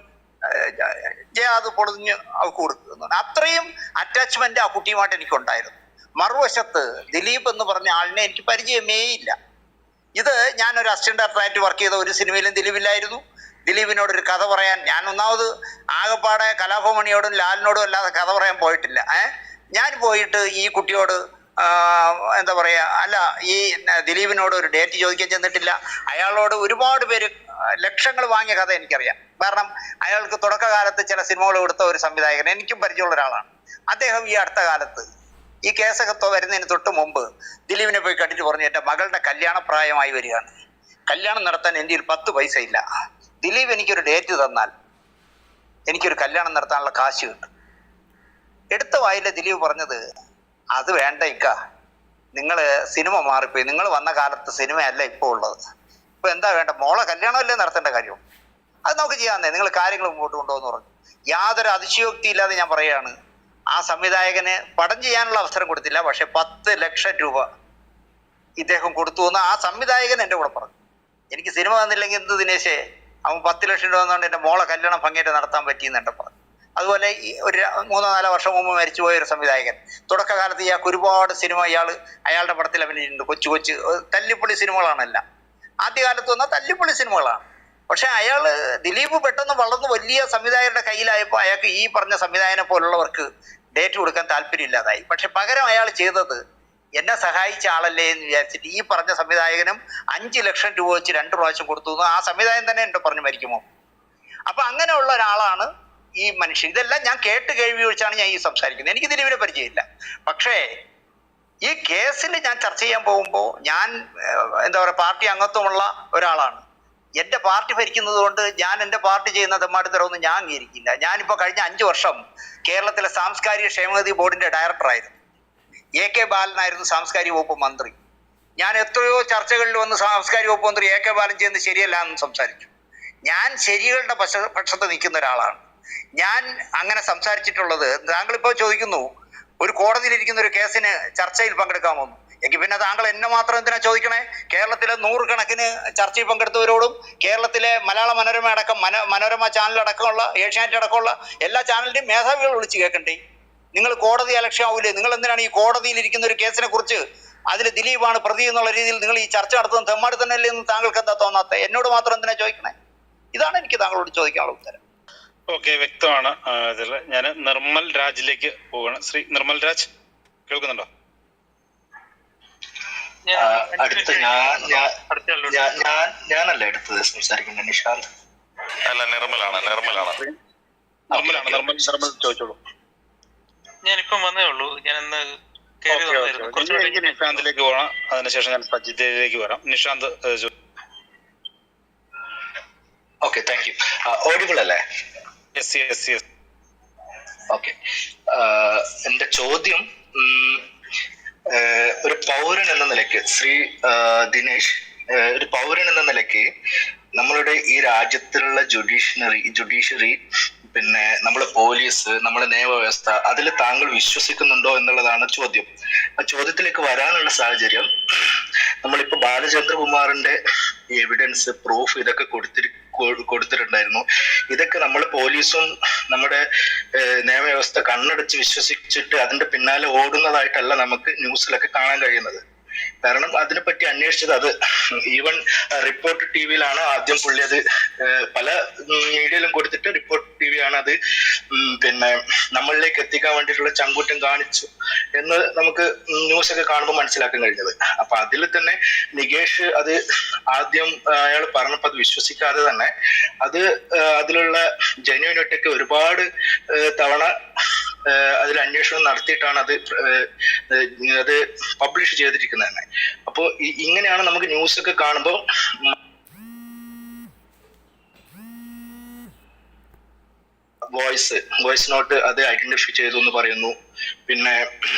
അത് പൊളിഞ്ഞ് അവൾക്ക് കൊടുത്തു. അത്രയും അറ്റാച്ച്മെന്റ് ആ കുട്ടിയുമായിട്ട് എനിക്കുണ്ടായിരുന്നു. മറുവശത്ത് ദിലീപ് എന്ന് പറഞ്ഞ ആളിനെ എനിക്ക് പരിചയമേ ഇല്ല. ഇത് ഞാനൊരു അസിസ്റ്റന്റ് ഡയറക്ടറായിട്ട് വർക്ക് ചെയ്ത ഒരു സിനിമയിലും ദിലീപില്ലായിരുന്നു. ദിലീപിനോടൊരു കഥ പറയാൻ ഞാൻ ഒന്നാമത് ആകപ്പാടെ കലാഭവമണിയോടും ലാലിനോടും അല്ലാതെ കഥ പറയാൻ പോയിട്ടില്ല. ഞാൻ പോയിട്ട് ഈ കുട്ടിയോട് എന്താ പറയുക, അല്ല, ഈ ദിലീപിനോട് ഒരു ഡേറ്റ് ചോദിക്കാൻ ചെന്നിട്ടില്ല. അയാളോട് ഒരുപാട് പേര് ലക്ഷങ്ങൾ വാങ്ങിയ കഥ എനിക്കറിയാം. കാരണം അയാൾക്ക് തുടക്കകാലത്ത് ചില സിനിമകൾ കൊടുത്ത ഒരു സംവിധായകൻ എനിക്കും പരിചയമുള്ള ഒരാളാണ്. അദ്ദേഹം ഈ അടുത്ത കാലത്ത് ഈ കേസൊക്കെ വരുന്നതിന് തൊട്ട് മുമ്പ് ദിലീപിനെ പോയി കണ്ടിട്ട് പറഞ്ഞു, എൻ്റെ മകളുടെ കല്യാണപ്രായമായി വരികയാണ്, കല്യാണം നടത്താൻ എൻ്റെ 10 പൈസ ഇല്ല, ദിലീപ് എനിക്കൊരു ഡേറ്റ് തന്നാൽ എനിക്കൊരു കല്യാണം നടത്താനുള്ള കാശ് കിട്ടും. എടുത്ത വായിലെ ദിലീപ് പറഞ്ഞത്, അത് വേണ്ട ഇക്ക, നിങ്ങൾ സിനിമ മാറിപ്പോയി, നിങ്ങൾ വന്ന കാലത്ത് സിനിമയല്ല ഇപ്പോൾ ഉള്ളത്, ഇപ്പൊ എന്താ വേണ്ട, മോളെ കല്യാണമല്ലേ നടത്തേണ്ട കാര്യം, അത് നമുക്ക് ചെയ്യാന്നേ, നിങ്ങൾ കാര്യങ്ങൾ മുമ്പോട്ട് കൊണ്ടുപോകുന്നു പറഞ്ഞു. യാതൊരു അതിശയോക്തി ഇല്ലാതെ ഞാൻ പറയുകയാണ്, ആ സംവിധായകന് പടം ചെയ്യാനുള്ള അവസരം കൊടുത്തില്ല. പക്ഷെ 10 ലക്ഷം രൂപ ഇദ്ദേഹം കൊടുത്തു എന്ന് ആ സംവിധായകൻ എൻ്റെ കൂടെ പറഞ്ഞു. എനിക്ക് സിനിമ തന്നില്ലെങ്കിൽ എന്ത് ദിനേശേ, അവൻ 10 ലക്ഷം രൂപ എന്നുകൊണ്ട് എൻ്റെ മോളെ കല്യാണം ഭംഗിയായിട്ട് നടത്താൻ പറ്റിയെന്ന് എൻ്റെ പറഞ്ഞു. അതുപോലെ ഈ ഒരു 3-4 വർഷം മുമ്പ് മരിച്ചുപോയ ഒരു സംവിധായകൻ, തുടക്കകാലത്ത് ഇയാൾക്ക് ഒരുപാട് സിനിമ അയാളുടെ പടത്തിൽ അഭിനയിച്ചിട്ടുണ്ട്. കൊച്ചു തല്ലിപ്പൊളി സിനിമകളാണെല്ലാം. ആദ്യകാലത്ത് വന്ന തല്ലിപ്പൊളി സിനിമകളാണ്. പക്ഷെ ദിലീപ് പെട്ടെന്ന് വളർന്ന് വലിയ സംവിധായകരുടെ കയ്യിലായപ്പോൾ അയാൾക്ക് ഈ പറഞ്ഞ സംവിധായകനെ പോലുള്ളവർക്ക് ഡേറ്റ് കൊടുക്കാൻ താല്പര്യമില്ലാതായി. പക്ഷെ പകരം അയാൾ ചെയ്തത് എന്നെ സഹായിച്ച ആളല്ലേ എന്ന് വിചാരിച്ചിട്ട് ഈ പറഞ്ഞ സംവിധായകനും 5 ലക്ഷം രൂപ വെച്ച് 2 പ്രാവശ്യം കൊടുത്തു. ആ സംവിധായകൻ തന്നെ എൻ്റെ പറഞ്ഞു മരിക്കുമോ. അപ്പൊ അങ്ങനെയുള്ള ഒരാളാണ് ഈ മനുഷ്യൻ. ഇതെല്ലാം ഞാൻ കേൾവി വെച്ചാണ് ഞാൻ ഈ സംസാരിക്കുന്നത്. എനിക്ക് ദിലീപിനെ പരിചയമില്ല. പക്ഷേ ഈ കേസിൽ ഞാൻ ചർച്ച ചെയ്യാൻ പോകുമ്പോൾ ഞാൻ എന്താ പറയുക, പാർട്ടി അംഗത്വമുള്ള ഒരാളാണ്. എൻ്റെ പാർട്ടി ഭരിക്കുന്നത് കൊണ്ട് ഞാൻ എൻ്റെ പാർട്ടി ചെയ്യുന്ന തെമ്മാടിത്തരമൊന്നും ഞാൻ അംഗീകരിക്കില്ല. ഞാനിപ്പോൾ കഴിഞ്ഞ 5 വർഷം കേരളത്തിലെ സാംസ്കാരിക ക്ഷേമനിധി ബോർഡിന്റെ ഡയറക്ടറായിരുന്നു. AK ബാലനായിരുന്നു സാംസ്കാരിക വകുപ്പ് മന്ത്രി. ഞാൻ എത്രയോ ചർച്ചകളിൽ വന്ന് സാംസ്കാരിക വകുപ്പ് മന്ത്രി AK ബാലൻ ചെയ്യുന്നത് ശരിയല്ല എന്ന് സംസാരിച്ചു. ഞാൻ ശരികളുടെ പക്ഷത്ത് നിൽക്കുന്ന ഒരാളാണ്. ഞാൻ അങ്ങനെ സംസാരിച്ചിട്ടുള്ളത്. താങ്കളിപ്പോൾ ചോദിക്കുന്നു ഒരു കോടതിയിലിരിക്കുന്ന ഒരു കേസിന് ചർച്ചയിൽ പങ്കെടുക്കാമോ? എങ്കിൽ പിന്നെ താങ്കൾ എന്നെ മാത്രം എന്തിനാ ചോദിക്കണേ? കേരളത്തിലെ 100 കണക്കിന് ചർച്ചയിൽ പങ്കെടുത്തവരോടും കേരളത്തിലെ മലയാള മനോരമ അടക്കം മനോരമ ചാനലടക്കമുള്ള ഏഷ്യാനെറ്റ് അടക്കമുള്ള എല്ലാ ചാനലിന്റെയും മേധാവികൾ വിളിച്ച് കേൾക്കണ്ടേ? നിങ്ങൾ കോടതി അലക്ഷ്യമാവൂലേ? നിങ്ങൾ എന്തിനാണ് ഈ കോടതിയിലിരിക്കുന്ന ഒരു കേസിനെ കുറിച്ച് അതിൽ ദിലീപാണ് പ്രതി എന്നുള്ള രീതിയിൽ നിങ്ങൾ ഈ ചർച്ച നടത്തുന്നത് തെമ്മാടി തന്നെയല്ലേ എന്ന് താങ്കൾക്ക് എന്താ തോന്നാത്ത? എന്നോട് മാത്രം എന്തിനാ ചോദിക്കണേ? ഇതാണ് എനിക്ക് താങ്കളോട് ചോദിക്കാനുള്ള ഉത്തരം. ഓക്കെ, വ്യക്തമാണ്. ഇതിൽ ഞാൻ നിർമ്മൽ രാജിലേക്ക് പോവുകയാണ്. ശ്രീ നിർമ്മൽ രാജ്, കേൾക്കുന്നുണ്ടോ? ഞാനല്ല എടുത്തത് സംസാരിക്കുന്നത്, നിഷാന്ത്. അല്ല, നിർമ്മലാണ്. നിർമ്മൽ ചോദിച്ചോളൂ. ഞാനിപ്പം വന്നേ ഉള്ളൂ. ഞാൻ ഇന്ന് നിഷാന്തിലേക്ക് പോകണം. അതിനുശേഷം ഞാൻ സജിതയിലേക്ക് വരാം. Nishanth. Okay, thank you. Audible അല്ലേ? യെസ്. ഓക്കെ, എന്റെ ചോദ്യം ഒരു പൗരൻ എന്ന നിലയ്ക്ക്, ശ്രീ ദിനേശ്, ഒരു പൗരൻ എന്ന നിലയ്ക്ക് നമ്മളുടെ ഈ രാജ്യത്തിലുള്ള ജുഡീഷ്യറി, പിന്നെ നമ്മളെ പോലീസ്, നമ്മളെ നിയമവ്യവസ്ഥ, അതിൽ താങ്കൾ വിശ്വസിക്കുന്നുണ്ടോ എന്നുള്ളതാണ് ചോദ്യം. ആ ചോദ്യത്തിലേക്ക് വരാനുള്ള സാഹചര്യം, നമ്മളിപ്പോ ബാലചന്ദ്രകുമാറിന്റെ എവിഡൻസ്, പ്രൂഫ് ഇതൊക്കെ കൊടുത്തിട്ടുണ്ടായിരുന്നു. ഇതൊക്കെ നമ്മൾ പോലീസും നമ്മുടെ നിയമവ്യവസ്ഥ കണ്ണടച്ച് വിശ്വസിച്ചിട്ട് അതിന്റെ പിന്നാലെ ഓടുന്നതായിട്ടല്ല നമുക്ക് ന്യൂസിലൊക്കെ കാണാൻ കഴിയുന്നത്. കാരണം അതിനെപ്പറ്റി അന്വേഷിച്ചത്, അത് ഈവൻ റിപ്പോർട്ട് ടിവിയിലാണ് ആദ്യം പുള്ളി അത് പല മീഡിയയിലും കൊടുത്തിട്ട് റിപ്പോർട്ട് ടിവി ആണ് അത് പിന്നെ നമ്മളിലേക്ക് എത്തിക്കാൻ വേണ്ടിയിട്ടുള്ള ചങ്കൂറ്റം കാണിച്ചു എന്ന് നമുക്ക് ന്യൂസൊക്കെ കാണുമ്പോൾ മനസ്സിലാക്കാൻ കഴിഞ്ഞത്. അപ്പൊ അതിൽ തന്നെ നികേഷ് അത് ആദ്യം അയാൾ പറഞ്ഞപ്പോൾ അത് വിശ്വസിക്കാതെ തന്നെ അതിലുള്ള ജെന്യൂനിറ്റി ഒരുപാട് തവണ അതിൽ അന്വേഷണം നടത്തിയിട്ടാണ് അത് പബ്ലിഷ് ചെയ്തിരിക്കുന്നത് തന്നെ. അപ്പോ ഇങ്ങനെയാണ് നമുക്ക് ന്യൂസ് ഒക്കെ കാണുമ്പോൾ വോയിസ് നോട്ട് അത് ഐഡന്റിഫൈ ചെയ്തു എന്ന് പറയുന്നു. പിന്നെ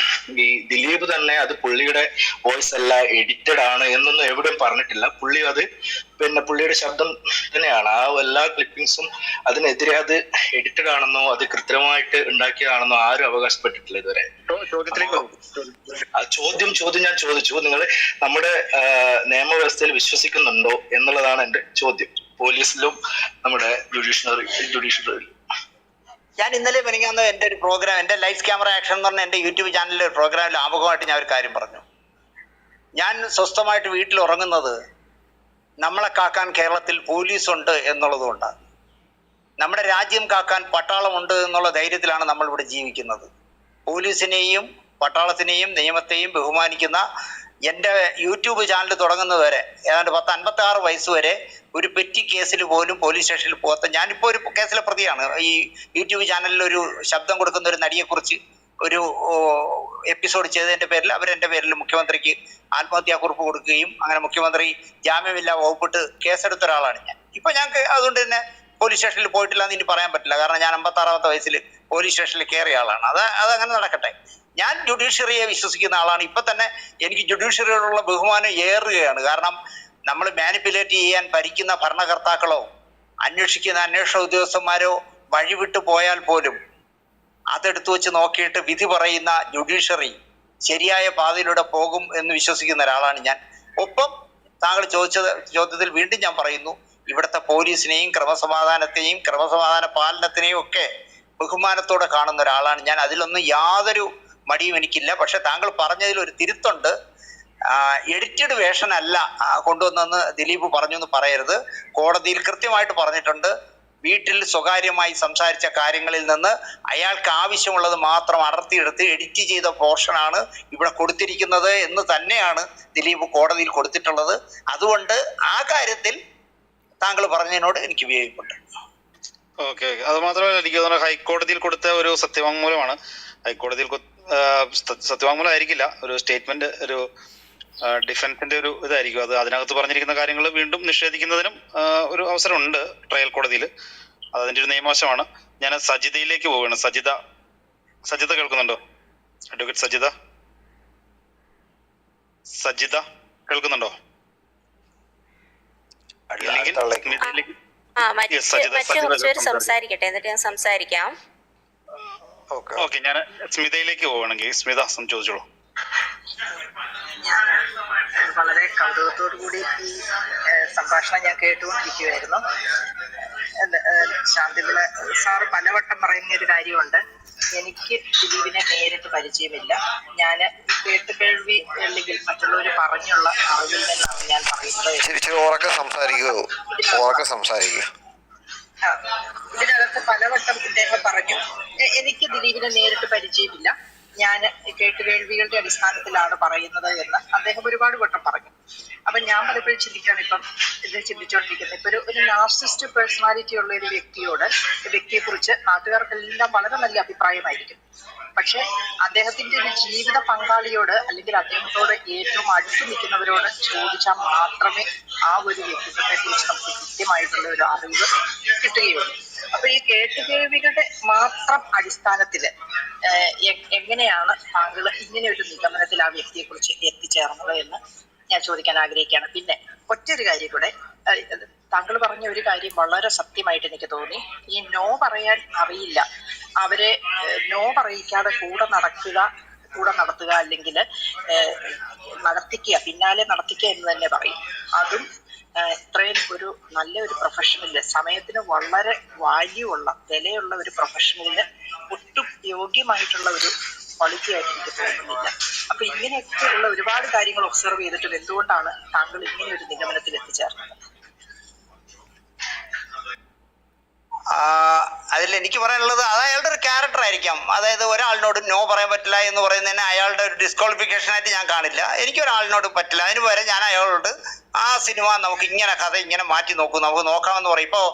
ഈ ദിലീപ് തന്നെ അത് പുള്ളിയുടെ വോയിസ് അല്ല, എഡിറ്റഡ് ആണ് എന്നൊന്നും എവിടെയും പറഞ്ഞിട്ടില്ല. പുള്ളി അത് പിന്നെ പുള്ളിയുടെ ശബ്ദം തന്നെയാണ്. ആ എല്ലാ ക്ലിപ്പിംഗ്സും അതിനെതിരെ അത് എഡിറ്റഡ് ആണെന്നോ അത് കൃത്രിമമായിട്ട് ഉണ്ടാക്കിയതാണെന്നോ ആരും അവകാശപ്പെട്ടിട്ടില്ല ഇതുവരെ. ചോദ്യം ഞാൻ ചോദിച്ചു, നിങ്ങൾ നമ്മുടെ നിയമവ്യവസ്ഥയിൽ വിശ്വസിക്കുന്നുണ്ടോ എന്നുള്ളതാണ് എന്റെ ചോദ്യം, പോലീസിലും നമ്മുടെ ജുഡീഷ്യറിയിലും. ഞാൻ ഇന്നലെ മെനിങ്ങാന്ന് എൻ്റെ ഒരു പ്രോഗ്രാം, എൻ്റെ ലൈഫ് ക്യാമറ ആക്ഷൻ എന്ന് പറഞ്ഞ എൻ്റെ യൂട്യൂബ് ചാനലിലെ ഒരു പ്രോഗ്രാമിൽ ആമുഖമായിട്ട് ഞാൻ ഒരു കാര്യം പറഞ്ഞു. ഞാൻ സ്വസ്ഥമായിട്ട് വീട്ടിൽ ഉറങ്ങുന്നത് നമ്മളെ കാക്കാൻ കേരളത്തിൽ പോലീസുണ്ട് എന്നുള്ളതുകൊണ്ടാണ്. നമ്മുടെ രാജ്യം കാക്കാൻ പട്ടാളമുണ്ട് എന്നുള്ള ധൈര്യത്തിലാണ് നമ്മൾ ഇവിടെ ജീവിക്കുന്നത്. പോലീസിനെയും പട്ടാളത്തിനെയും നിയമത്തെയും ബഹുമാനിക്കുന്ന എൻ്റെ യൂട്യൂബ് ചാനൽ തുടങ്ങുന്നത് വരെ ഏതാണ്ട് 56 വയസ്സ് വരെ ഒരു പെറ്റി കേസിൽ പോലും പോലീസ് സ്റ്റേഷനിൽ പോകാത്ത, ഞാനിപ്പോൾ ഒരു കേസിലെ പ്രതിയാണ്. ഈ യൂട്യൂബ് ചാനലിൽ ഒരു ശബ്ദം കൊടുക്കുന്ന ഒരു നടിയെക്കുറിച്ച് ഒരു എപ്പിസോഡ് ചെയ്തതിൻ്റെ പേരിൽ അവരെൻ്റെ പേരിൽ മുഖ്യമന്ത്രിക്ക് ആത്മഹത്യാക്കുറിപ്പ് കൊടുക്കുകയും അങ്ങനെ മുഖ്യമന്ത്രി ജാമ്യമില്ലാ വകുപ്പിട്ട് കേസെടുത്ത ഒരാളാണ് ഞാൻ. ഇപ്പം ഞങ്ങൾക്ക് അതുകൊണ്ട് തന്നെ പോലീസ് സ്റ്റേഷനിൽ പോയിട്ടില്ല എന്ന് ഇനി പറയാൻ പറ്റില്ല. കാരണം ഞാൻ 56-ാമത്തെ വയസ്സിൽ പോലീസ് സ്റ്റേഷനിൽ കയറിയ ആളാണ്. അതങ്ങനെ നടക്കട്ടെ. ഞാൻ ജുഡീഷ്യറിയെ വിശ്വസിക്കുന്ന ആളാണ്. ഇപ്പം തന്നെ എനിക്ക് ജുഡീഷ്യറിയോടുള്ള ബഹുമാനം ഏറുകയാണ്. കാരണം നമ്മൾ മാനിപ്പുലേറ്റ് ചെയ്യാൻ ഭരിക്കുന്ന ഭരണകർത്താക്കളോ അന്വേഷിക്കുന്ന അന്വേഷണ ഉദ്യോഗസ്ഥന്മാരോ വഴിവിട്ടു പോയാൽ പോലും അതെടുത്തു വെച്ച് നോക്കിയിട്ട് വിധി പറയുന്ന ജുഡീഷ്യറി ശരിയായ പാതയിലൂടെ പോകും എന്ന് വിശ്വസിക്കുന്ന ഒരാളാണ് ഞാൻ. ഒപ്പം താങ്കൾ ചോദ്യത്തിൽ വീണ്ടും ഞാൻ പറയുന്നു, ഇവിടുത്തെ പോലീസിനെയും ക്രമസമാധാന പാലനത്തിനെയും ഒക്കെ ബഹുമാനത്തോടെ കാണുന്ന ഒരാളാണ് ഞാൻ. അതിലൊന്നും യാതൊരു മടിയും എനിക്കില്ല. പക്ഷെ താങ്കൾ പറഞ്ഞതിൽ ഒരു തിരുത്തുണ്ട്. എഡിറ്റഡ് വേർഷൻ അല്ല കൊണ്ടുവന്നെന്ന് ദിലീപ് പറഞ്ഞു എന്ന് പറയരുത്. കോടതിയിൽ കൃത്യമായിട്ട് പറഞ്ഞിട്ടുണ്ട്, വീട്ടിൽ സ്വകാര്യമായി സംസാരിച്ച കാര്യങ്ങളിൽ നിന്ന് അയാൾക്ക് ആവശ്യമുള്ളത് മാത്രം അടർത്തിയെടുത്ത് എഡിറ്റ് ചെയ്ത പോർഷനാണ് ഇവിടെ കൊടുത്തിരിക്കുന്നത് എന്ന് തന്നെയാണ് ദിലീപ് കോടതിയിൽ കൊടുത്തിട്ടുള്ളത്. അതുകൊണ്ട് ആ കാര്യത്തിൽ താങ്കൾ പറഞ്ഞതിനോട് എനിക്ക് വിയോജിപ്പുണ്ട്. ഓക്കെ. അത് മാത്രമല്ല, എനിക്ക് തോന്നുന്നു ഹൈക്കോടതിയിൽ കൊടുത്ത ഒരു സത്യവാങ്മൂലമാണ്. ഹൈക്കോടതിയിൽ സത്യവാങ്മൂലം ആയിരിക്കില്ല, ഒരു സ്റ്റേറ്റ്മെന്റ്, ഒരു ഡിഫൻസിന്റെ ഒരു ഇതായിരിക്കും. അത് അതിനകത്ത് പറഞ്ഞിരിക്കുന്ന കാര്യങ്ങൾ വീണ്ടും നിഷേധിക്കുന്നതിനും ഒരു അവസരമുണ്ട് ട്രയൽ കോടതിയിൽ. അത് അതിന്റെ ഒരു നിയമവശമാണ്. ഞാൻ സജിതയിലേക്ക് പോവുകയാണ്. സജിത കേൾക്കുന്നുണ്ടോ? അഡ്വക്കേറ്റ് സജിത കേൾക്കുന്നുണ്ടോ? സംസാരിക്കട്ടെ, എന്നിട്ട് ഞാൻ സംസാരിക്കാം. ഓക്കെ, ഞാൻ സ്മിതയിലേക്ക് പോവുകയാണെങ്കിൽ സ്മിത ചോദിച്ചോളൂ. ഞാൻ വളരെ കൗതുകത്തോടു കൂടി ഈ സംഭാഷണം ഞാൻ കേട്ടുകൊണ്ടിരിക്കുകയായിരുന്നു. ശാന്തിപിള്ള സാറ് പലവട്ടം പറയുന്ന ഒരു കാര്യമുണ്ട്, എനിക്ക് ദിലീപിനെ നേരിട്ട് പരിചയമില്ല, ഞാൻ കേട്ടുകേൾവി അല്ലെങ്കിൽ മറ്റുള്ളവർ പറഞ്ഞുള്ള അറിവിൽ നിന്നാണ് ഞാൻ പറയുന്നത്. ഇതിനകത്ത് പലവട്ടം ഇദ്ദേഹം പറഞ്ഞു, എനിക്ക് ദിലീപിനെ നേരിട്ട് പരിചയമില്ല, ഞാൻ കേട്ടുകേൾവികളുടെ അടിസ്ഥാനത്തിലാണ് പറയുന്നത് എന്ന് അദ്ദേഹം ഒരുപാട് വട്ടം പറഞ്ഞു. അപ്പൊ ഞാൻ പലപ്പോഴും ചിന്തിച്ചുകൊണ്ടിരിക്കുന്നത്, ഇപ്പൊ ഒരു നാർസിസ്റ്റ് പേഴ്സണാലിറ്റി ഉള്ള ഒരു വ്യക്തിയെക്കുറിച്ച് നാട്ടുകാർക്കെല്ലാം വളരെ നല്ല അഭിപ്രായമായിരിക്കും. പക്ഷെ അദ്ദേഹത്തിന്റെ ഒരു ജീവിത പങ്കാളിയോട് അല്ലെങ്കിൽ അദ്ദേഹത്തോട് ഏറ്റവും അടുത്ത് നിൽക്കുന്നവരോട് ചോദിച്ചാൽ മാത്രമേ ആ ഒരു വ്യക്തിത്വത്തെ കുറിച്ച് നമുക്ക് കൃത്യമായിട്ടുള്ള ഒരു അറിവ് കിട്ടുകയുള്ളൂ. അപ്പൊ ഈ കേട്ടുകേൾവികളുടെ മാത്രം അടിസ്ഥാനത്തില് എങ്ങനെയാണ് താങ്കൾ ഇങ്ങനെ ഒരു നിഗമനത്തിൽ ആ വ്യക്തിയെ കുറിച്ച് എത്തിച്ചേർന്നത് എന്ന് ഞാൻ ചോദിക്കാൻ ആഗ്രഹിക്കുകയാണ്. പിന്നെ ഒറ്റൊരു കാര്യം കൂടെ, താങ്കൾ പറഞ്ഞ ഒരു കാര്യം വളരെ സത്യമായിട്ട് എനിക്ക് തോന്നി. ഈ നോ പറയാൻ അറിയില്ല, അവരെ നോ പറയിക്കാതെ കൂടെ നടത്തുക അല്ലെങ്കിൽ പിന്നാലെ നടത്തിക്കുക എന്ന് തന്നെ പറയും. അതും ഇത്രയും ഒരു നല്ലൊരു പ്രൊഫഷണലില്, സമയത്തിന് വളരെ വാല്യൂ ഉള്ള വിലയുള്ള ഒരു പ്രൊഫഷണലിന് ഒട്ടും യോഗ്യമായിട്ടുള്ള ഒരു ക്വാളിറ്റി ആയിട്ട് എനിക്ക് തോന്നുന്നില്ല. അപ്പൊ ഇങ്ങനെയൊക്കെയുള്ള ഒരുപാട് കാര്യങ്ങൾ ഒബ്സർവ് ചെയ്തിട്ടും എന്തുകൊണ്ടാണ് താങ്കൾ ഇങ്ങനെ ഒരു നിഗമനത്തിൽ എത്തിച്ചേർന്നത്? അതിൽ എനിക്ക് പറയാനുള്ളത്, അത് അയാളുടെ ഒരു ക്യാരക്ടർ ആയിരിക്കാം. അതായത് ഒരാളിനോട് നോ പറയാൻ പറ്റില്ല എന്ന് പറയുന്നതിന് അയാളുടെ ഒരു ഡിസ്ക്വാളിഫിക്കേഷൻ ആയിട്ട് ഞാൻ കാണില്ല. എനിക്ക് ഒരാളിനോട് പറ്റില്ല, അതിന് പകരം ഞാൻ അയാളോട് ആ സിനിമ നമുക്ക് കഥ ഇങ്ങനെ മാറ്റി നോക്കൂ, നമുക്ക് നോക്കാമെന്ന് പറയും. ഇപ്പോൾ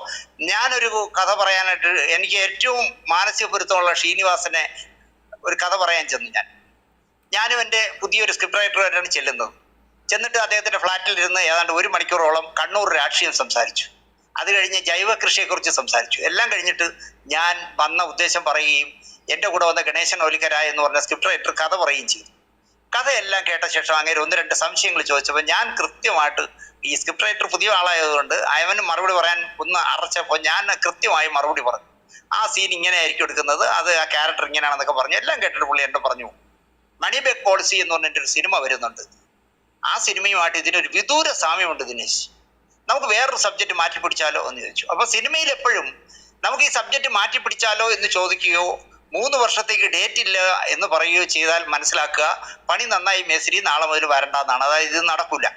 ഞാനൊരു കഥ പറയാനായിട്ട് എനിക്ക് ഏറ്റവും മാനസിക പൊരുത്തമുള്ള ശ്രീനിവാസനെ ഒരു കഥ പറയാൻ ചെന്നു. ഞാനും എൻ്റെ പുതിയൊരു സ്ക്രിപ്റ്റ് റൈറ്ററുമായിട്ടാണ് ചെന്നിട്ട് അദ്ദേഹത്തിൻ്റെ ഫ്ലാറ്റിൽ ഇരുന്ന് ഏതാണ്ട് 1 മണിക്കൂറോളം കണ്ണൂർ രാഷ്ട്രീയം സംസാരിച്ചു. അത് കഴിഞ്ഞ് ജൈവ കൃഷിയെക്കുറിച്ച് സംസാരിച്ചു. എല്ലാം കഴിഞ്ഞിട്ട് ഞാൻ വന്ന ഉദ്ദേശം പറയുകയും എൻ്റെ കൂടെ വന്ന ഗണേശൻ ഓലിക്കര എന്ന് പറഞ്ഞ സ്ക്രിപ്റ്റ് റൈറ്റർ കഥ പറയുകയും ചെയ്തു. കഥയെല്ലാം കേട്ട ശേഷം അങ്ങനെ 1-2 സംശയങ്ങൾ ചോദിച്ചപ്പോൾ ഞാൻ കൃത്യമായിട്ട്, ഈ സ്ക്രിപ്റ്റ് റൈറ്റർ പുതിയ ആളായതുകൊണ്ട് അവന് മറുപടി പറയാൻ ഒന്ന് അറച്ചപ്പോൾ ഞാൻ കൃത്യമായി മറുപടി പറഞ്ഞു. ആ സീൻ ഇങ്ങനെ ആയിരിക്കും എടുക്കുന്നത്, അത് ആ ക്യാരക്ടർ ഇങ്ങനെയാണെന്നൊക്കെ പറഞ്ഞു. എല്ലാം കേട്ടിട്ട് പുള്ളി എന്നോട് പറഞ്ഞു, മണി ബാഗ് പോളിസി എന്ന് പറഞ്ഞിട്ടൊരു സിനിമ വരുന്നുണ്ട്, ആ സിനിമയുമായിട്ട് ഇതിനൊരു വിദൂര സാമ്യമുണ്ട് ദിനേശ്, നമുക്ക് വേറൊരു സബ്ജക്റ്റ് മാറ്റി പിടിച്ചാലോ എന്ന് ചോദിച്ചു. അപ്പോൾ സിനിമയിൽ എപ്പോഴും നമുക്ക് ഈ സബ്ജക്റ്റ് മാറ്റി പിടിച്ചാലോ എന്ന് ചോദിക്കുകയോ 3 വർഷത്തേക്ക് ഡേറ്റ് ഇല്ല എന്ന് പറയുകയോ ചെയ്താൽ മനസ്സിലാക്കുക, പണി നന്നായി മേസ്രി, നാളെ മുതൽ വരണ്ടെന്നാണ്. അതായത് ഇത് നടക്കില്ല.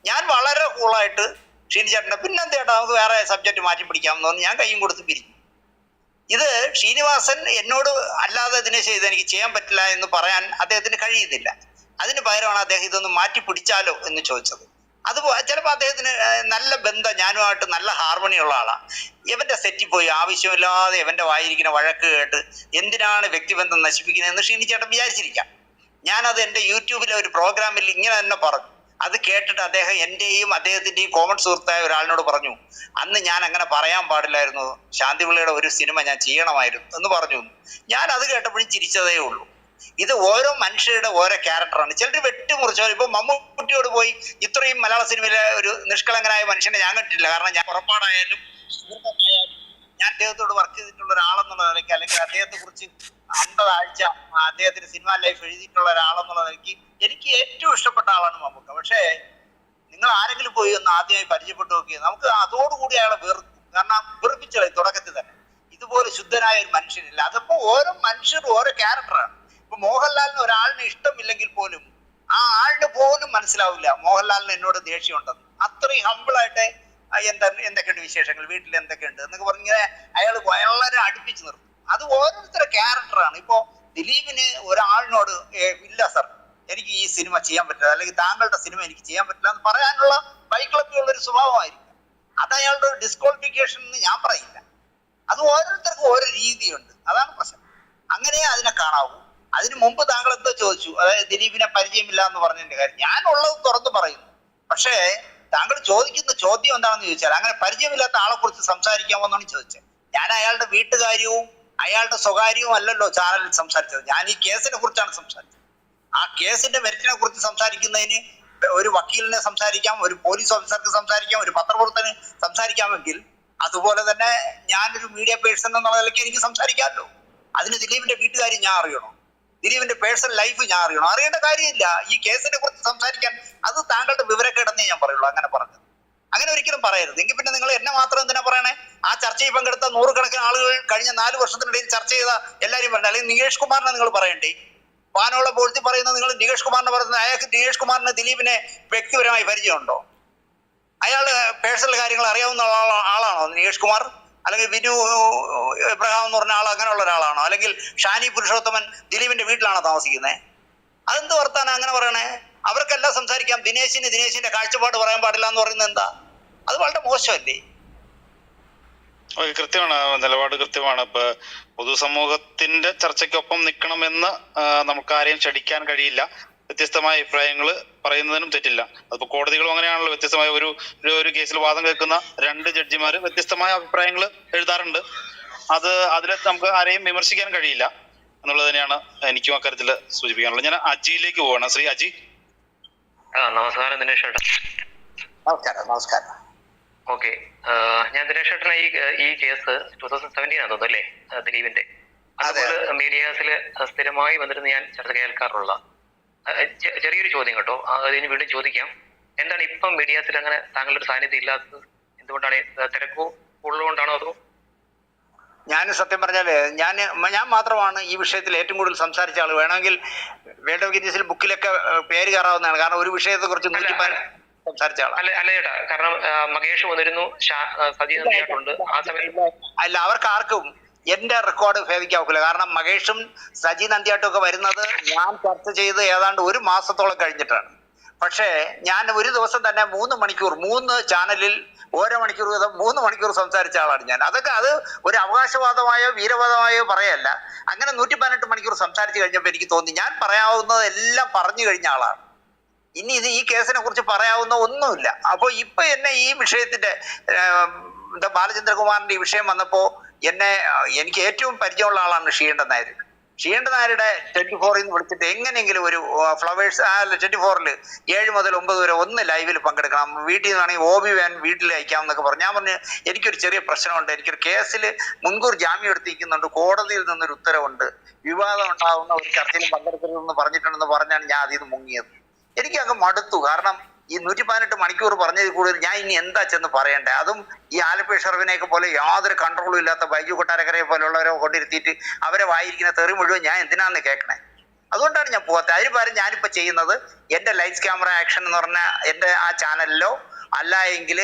ഞാൻ വളരെ കൂളായിട്ട് ഷീനി ചേട്ടൻ്റെ പിന്നെന്തേട്ടാ നമുക്ക് വേറെ സബ്ജക്റ്റ് മാറ്റി പിടിക്കാമെന്ന് പറഞ്ഞ് ഞാൻ കൈയും കൊടുത്ത് പിരിഞ്ഞു. ഇത് ശ്രീനിവാസൻ എന്നോട് അല്ലാതെ ദിനേശ് ഇത് എനിക്ക് ചെയ്യാൻ പറ്റില്ല എന്ന് പറയാൻ അദ്ദേഹത്തിന് കഴിയുന്നില്ല. അതിന് പകരമാണ് അദ്ദേഹം ഇതൊന്ന് മാറ്റി പിടിച്ചാലോ എന്ന് ചോദിച്ചത്. അത് ചിലപ്പോൾ അദ്ദേഹത്തിന് നല്ല ബന്ധം, ഞാനുമായിട്ട് നല്ല ഹാർമണി ഉള്ള ആളാണ്. ഇവന്റെ സെറ്റിൽ പോയി ആവശ്യമില്ലാതെ ഇവന്റെ വായിരിക്കുന്ന വഴക്ക് കേട്ട് എന്തിനാണ് വ്യക്തിബന്ധം നശിപ്പിക്കുന്നതെന്ന് ഷീനിച്ചേട്ടൻ വിചാരിച്ചിരിക്കാം. ഞാനത് എൻ്റെ യൂട്യൂബിലെ ഒരു പ്രോഗ്രാമിൽ ഇങ്ങനെ തന്നെ പറഞ്ഞു. അത് കേട്ടിട്ട് അദ്ദേഹം എൻ്റെയും അദ്ദേഹത്തിൻ്റെയും കോമൺ സുഹൃത്തായ ഒരാളിനോട് പറഞ്ഞു, അന്ന് ഞാൻ അങ്ങനെ പറയാൻ പാടില്ലായിരുന്നു, ശാന്തിപിള്ളയുടെ ഒരു സിനിമ ഞാൻ ചെയ്യണമായിരുന്നു എന്ന് പറഞ്ഞു. ഞാൻ അത് കേട്ടപ്പോഴും ചിരിച്ചതേ ഉള്ളൂ. ഇത് ഓരോ മനുഷ്യരുടെ ഓരോ ക്യാരക്ടറാണ്. ചിലർ വെട്ടിമുറിച്ചവർ, ഇപ്പൊ മമ്മൂട്ടിയോട് പോയി ഇത്രയും മലയാള സിനിമയിലെ ഒരു നിഷ്കളങ്കനായ മനുഷ്യനെ ഞാൻ കണ്ടിട്ടില്ല. കാരണം ഞാൻ പുറപ്പാടായാലും സുഹൃത്തായാലും ഞാൻ അദ്ദേഹത്തോട് വർക്ക് ചെയ്തിട്ടുള്ള ഒരാളെന്നുള്ള നിലയ്ക്ക്, അല്ലെങ്കിൽ അദ്ദേഹത്തെ കുറിച്ച് 50 ആഴ്ച അദ്ദേഹത്തിന് സിനിമ ലൈഫ് എഴുതിയിട്ടുള്ള ഒരാളെന്നുള്ള നിലയ്ക്ക് എനിക്ക് ഏറ്റവും ഇഷ്ടപ്പെട്ട ആളാണ് മമ്മൂക്ക. പക്ഷേ നിങ്ങൾ ആരെങ്കിലും പോയി ഒന്ന് ആദ്യമായി പരിചയപ്പെട്ടു നോക്കിയത് നമുക്ക് അതോടുകൂടി അയാളെ വെറുക്കും. കാരണം വെറുപ്പിച്ചളയും തുടക്കത്തിൽ തന്നെ. ഇതുപോലെ ശുദ്ധനായ ഒരു മനുഷ്യനില്ല. അതിപ്പോ ഓരോ മനുഷ്യരും ഓരോ ക്യാരക്ടറാണ്. ഇപ്പൊ മോഹൻലാലിന് ഒരാളിന് ഇഷ്ടമില്ലെങ്കിൽ പോലും ആ ആളിന് പോലും മനസ്സിലാവില്ല മോഹൻലാലിന് എന്നോട് ദേഷ്യമുണ്ടെന്ന്. അത്രയും ഹമ്പിളായിട്ട് എന്തൊക്കെയുണ്ട് വിശേഷങ്ങൾ, വീട്ടിൽ എന്തൊക്കെയുണ്ട് എന്നൊക്കെ പറഞ്ഞിങ്ങനെ അയാൾ വളരെ അടുപ്പിച്ച് നിർത്തും. അത് ഓരോരുത്തരുടെ ക്യാരക്ടറാണ്. ഇപ്പോ ദിലീപിന് ഒരാളിനോട് ഇല്ല സർ എനിക്ക് ഈ സിനിമ ചെയ്യാൻ പറ്റില്ല, അല്ലെങ്കിൽ താങ്കളുടെ സിനിമ എനിക്ക് ചെയ്യാൻ പറ്റില്ല എന്ന് പറയാനുള്ള വൈക്ലഭ്യമുള്ള ഒരു സ്വഭാവമായിരിക്കും. അത് അയാളുടെ ഒരു ഡിസ്ക്വാളിഫിക്കേഷൻ എന്ന് ഞാൻ പറയില്ല. അത് ഓരോരുത്തർക്കും ഓരോ രീതിയുണ്ട്. അതാണ് പ്രശ്നം. അങ്ങനെ അതിനെ കാണാവൂ. അതിനു മുമ്പ് താങ്കൾ എന്തോ ചോദിച്ചു, അതായത് ദിലീപിനെ പരിചയമില്ല എന്ന് പറഞ്ഞതിന്റെ കാര്യം. ഞാനുള്ളത് തുറന്നു പറയുന്നു. പക്ഷേ താങ്കൾ ചോദിക്കുന്ന ചോദ്യം എന്താണെന്ന് ചോദിച്ചാൽ അങ്ങനെ പരിചയമില്ലാത്ത ആളെ കുറിച്ച് സംസാരിക്കാമോ എന്നാണ് ചോദിച്ചത്. ഞാൻ അയാളുടെ വീട്ടുകാര്യവും അയാളുടെ സ്വകാര്യവും അല്ലല്ലോ ചാനലിൽ സംസാരിച്ചത്. ഞാൻ ഈ കേസിനെ കുറിച്ചാണ് സംസാരിച്ചത്. ആ കേസിന്റെ മെറിറ്റിനെ കുറിച്ച് സംസാരിക്കുന്നതിന് ഒരു വക്കീലിനെ സംസാരിക്കാം, ഒരു പോലീസ് ഓഫീസർക്ക് സംസാരിക്കാം, ഒരു പത്രപ്രവർത്തകന് സംസാരിക്കാമെങ്കിൽ അതുപോലെ തന്നെ ഞാനൊരു മീഡിയ പേഴ്സൺ എന്നുള്ള നിലയ്ക്ക് എനിക്ക് സംസാരിക്കാമല്ലോ. അതിന് ദിലീപിന്റെ വീട്ടുകാര്യം ഞാൻ അറിയണോ? ദിലീപിന്റെ പേഴ്സണൽ ലൈഫ് ഞാൻ അറിയണോ? അറിയേണ്ട കാര്യമില്ല. ഈ കേസിനെ കുറിച്ച് സംസാരിക്കാൻ അത് താങ്കളുടെ വിവരക്കേടെന്നേ ഞാൻ പറയുള്ളൂ. അങ്ങനെ പറഞ്ഞത് അങ്ങനെ ഒരിക്കലും പറയരുത്. എങ്കിൽ പിന്നെ നിങ്ങൾ എന്നെ മാത്രം എന്തിനാ പറയണേ? ആ ചർച്ചയിൽ പങ്കെടുത്ത 100 കണക്കിന് ആളുകൾ കഴിഞ്ഞ 4 വർഷത്തിനിടയിൽ ചർച്ച ചെയ്ത എല്ലാവരും പറയണ്ടേ? അല്ലെങ്കിൽ നികേഷ് കുമാറിനെ നിങ്ങൾ പറയണ്ടേ? വാനോളം പോഴ്ത്തി പറയുന്നത് നിങ്ങൾ നികേഷ് കുമാറിനെ പറയുന്നത്. അയാൾക്ക് നികേഷ് കുമാറിന് ദിലീപിനെ വ്യക്തിപരമായി പരിചയമുണ്ടോ? അയാള് പേഴ്സണൽ കാര്യങ്ങൾ അറിയാവുന്ന ആളാണോ നികേഷ് കുമാർ? അല്ലെങ്കിൽ വിനു ഇബ്രഹാം എന്ന് പറഞ്ഞ ആൾ അങ്ങനെയുള്ള ഒരാളാണോ? അല്ലെങ്കിൽ ഷാനി പുരുഷോത്തമൻ ദിലീപിന്റെ വീട്ടിലാണോ താമസിക്കുന്നത്? അതെന്ത് വർത്താനം അങ്ങനെ പറയണേ? അവർക്കെല്ലാം സംസാരിക്കാം. ദിനേശിന്റെ കാഴ്ചപ്പാട് പറയാൻ പാടില്ല എന്ന് പറയുന്നത് എന്താ? അത് വളരെ മോശമല്ലേ? കൃത്യമാണ്, നിലപാട് കൃത്യമാണ്. ഇപ്പൊ പൊതുസമൂഹത്തിന്റെ ചർച്ചയ്ക്കൊപ്പം നിൽക്കണമെന്ന് നമുക്ക് ആരെയും ക്ഷണിക്കാൻ കഴിയില്ല. വ്യത്യസ്തമായ അഭിപ്രായങ്ങൾ പറയുന്നതിനും തെറ്റില്ല. അതിപ്പോ കോടതികളും അങ്ങനെയാണല്ലോ. വ്യത്യസ്തമായ ഒരു കേസിൽ വാദം കേൾക്കുന്ന 2 ജഡ്ജിമാര് വ്യത്യസ്തമായ അഭിപ്രായങ്ങൾ എഴുതാറുണ്ട്. അതിൽ നമുക്ക് ആരെയും വിമർശിക്കാൻ കഴിയില്ല എന്നുള്ളത് തന്നെയാണ് എനിക്കും അക്കാര്യത്തിൽ സൂചിപ്പിക്കാനുള്ളത്. ഞാൻ അജിയിലേക്ക് പോവാണ്. ശ്രീ അജി. നമസ്കാരം ദിനേശ് ചേട്ടാ. നമസ്കാരം. ഓക്കെ, ഞാൻ ദിനേശ് ചേട്ടനെ ഈ കേസ് 2017 തോന്നുന്നു അല്ലേ ദിലീപിന്റെ? അതുപോലെ മീഡിയാസിൽ സ്ഥിരമായി വന്നിരുന്ന് ഞാൻ ചർച്ച കേൾക്കാറുള്ള ചെറിയൊരു ചോദ്യം കേട്ടോ, അതിന് വീണ്ടും ചോദിക്കാം. എന്താണ് ഇപ്പം മീഡിയാസിൽ അങ്ങനെ താങ്കളുടെ ഒരു സാന്നിധ്യം ഇല്ലാത്തത്? എന്തുകൊണ്ടാണ്? തിരക്കോ ഉള്ളതുകൊണ്ടാണോ അതോ? ഞാൻ സത്യം പറഞ്ഞാല് ഞാൻ മാത്രമാണ് ഈ വിഷയത്തിൽ ഏറ്റവും കൂടുതൽ സംസാരിച്ച ആൾ. വേണമെങ്കിൽ വേൾഡ് ഓഫ് ഗിന്നീസിൽ ബുക്കിലൊക്കെ പേര് കയറാവുന്നതാണ്. കാരണം ഒരു വിഷയത്തെ കുറിച്ച് 110 സംസാരിച്ച ആളാണ്. അല്ല ചേട്ടാ, കാരണം മകേഷ് വന്നിരുന്നു, സജീവ് നന്ദിയായിട്ടുണ്ട്. ആ സമയത്ത് അല്ല, അവർക്ക് ആർക്കും എന്റെ റെക്കോർഡ് ഭേദിക്കാൻ ഒക്കില്ല. കാരണം മകേഷും സജി നന്ദിയാട്ടും ഒക്കെ വരുന്നത് ഞാൻ ചർച്ച ചെയ്ത് ഏതാണ്ട് 1 മാസത്തോളം കഴിഞ്ഞിട്ടാണ്. പക്ഷേ ഞാൻ ഒരു ദിവസം തന്നെ 3 മണിക്കൂർ 3 ചാനലിൽ ഓരോ മണിക്കൂർ വീതം 3 മണിക്കൂർ സംസാരിച്ച ആളാണ് ഞാൻ. അതൊക്കെ അത് ഒരു അവകാശവാദമായോ വീരവാദമായോ പറയല്ല. അങ്ങനെ 118 മണിക്കൂർ സംസാരിച്ചു കഴിഞ്ഞപ്പോൾ എനിക്ക് തോന്നി ഞാൻ പറയാവുന്നത് എല്ലാം പറഞ്ഞു കഴിഞ്ഞ ആളാണ്. ഇനി ഈ കേസിനെ കുറിച്ച് പറയാവുന്ന ഒന്നുമില്ല. അപ്പോൾ ഇപ്പൊ എന്നെ ഈ വിഷയത്തിന്റെ ബാലചന്ദ്രകുമാറിന്റെ ഈ വിഷയം വന്നപ്പോ എനിക്ക് ഏറ്റവും പരിചയമുള്ള ആളാണ് ഷീണ്ടൻ നായർ. ഷീണ്ടൻ നായരുടെ 24 വിളിച്ചിട്ട് എങ്ങനെയെങ്കിലും ഒരു ഫ്ലവേഴ്സ് 24 7 മുതൽ 9 വരെ ഒന്ന് ലൈവിൽ പങ്കെടുക്കണം, വീട്ടിൽ നിന്നാണെങ്കിൽ OB വാൻ വീട്ടിൽ അയക്കാം എന്നൊക്കെ പറഞ്ഞു. ഞാൻ പറഞ്ഞു എനിക്കൊരു ചെറിയ പ്രശ്നമുണ്ട്, എനിക്കൊരു കേസിൽ മുൻകൂർ ജാമ്യം എടുത്തിരിക്കുന്നുണ്ട്, കോടതിയിൽ നിന്നൊരു ഉത്തരവുണ്ട്, വിവാദം ഉണ്ടാകുന്ന ഒരു ചർച്ചയിലും പങ്കെടുക്കരുതെന്ന് പറഞ്ഞിട്ടുണ്ടെന്ന് പറഞ്ഞാണ് ഞാൻ അതിൽ നിന്ന് മുങ്ങിയത്. എനിക്ക് അങ്ങ് മടുത്തു. കാരണം ഈ 118 മണിക്കൂർ പറഞ്ഞതിൽ കൂടുതൽ ഞാൻ ഇനി എന്താ ചെന്ന് പറയണ്ടേ? അതും ഈ ആലപ്പുഴ ഷെർവിനെയൊക്കെ പോലെ യാതൊരു കൺട്രോളും ഇല്ലാത്ത ബൈജു കൊട്ടാരക്കരയെ പോലുള്ളവരെ കൊണ്ടിരുത്തിയിട്ട് അവരെ വായിരിക്കുന്ന തെറി മുഴുവൻ ഞാൻ എന്തിനാന്ന് കേൾക്കണേ? അതുകൊണ്ടാണ് ഞാൻ പോകാത്തത്. അതിന് പകരം ഞാനിപ്പോൾ ചെയ്യുന്നത് എൻ്റെ ലൈറ്റ്സ് ക്യാമറ ആക്ഷൻ എന്ന് പറഞ്ഞ എൻ്റെ ആ ചാനലിലോ അല്ല എങ്കിൽ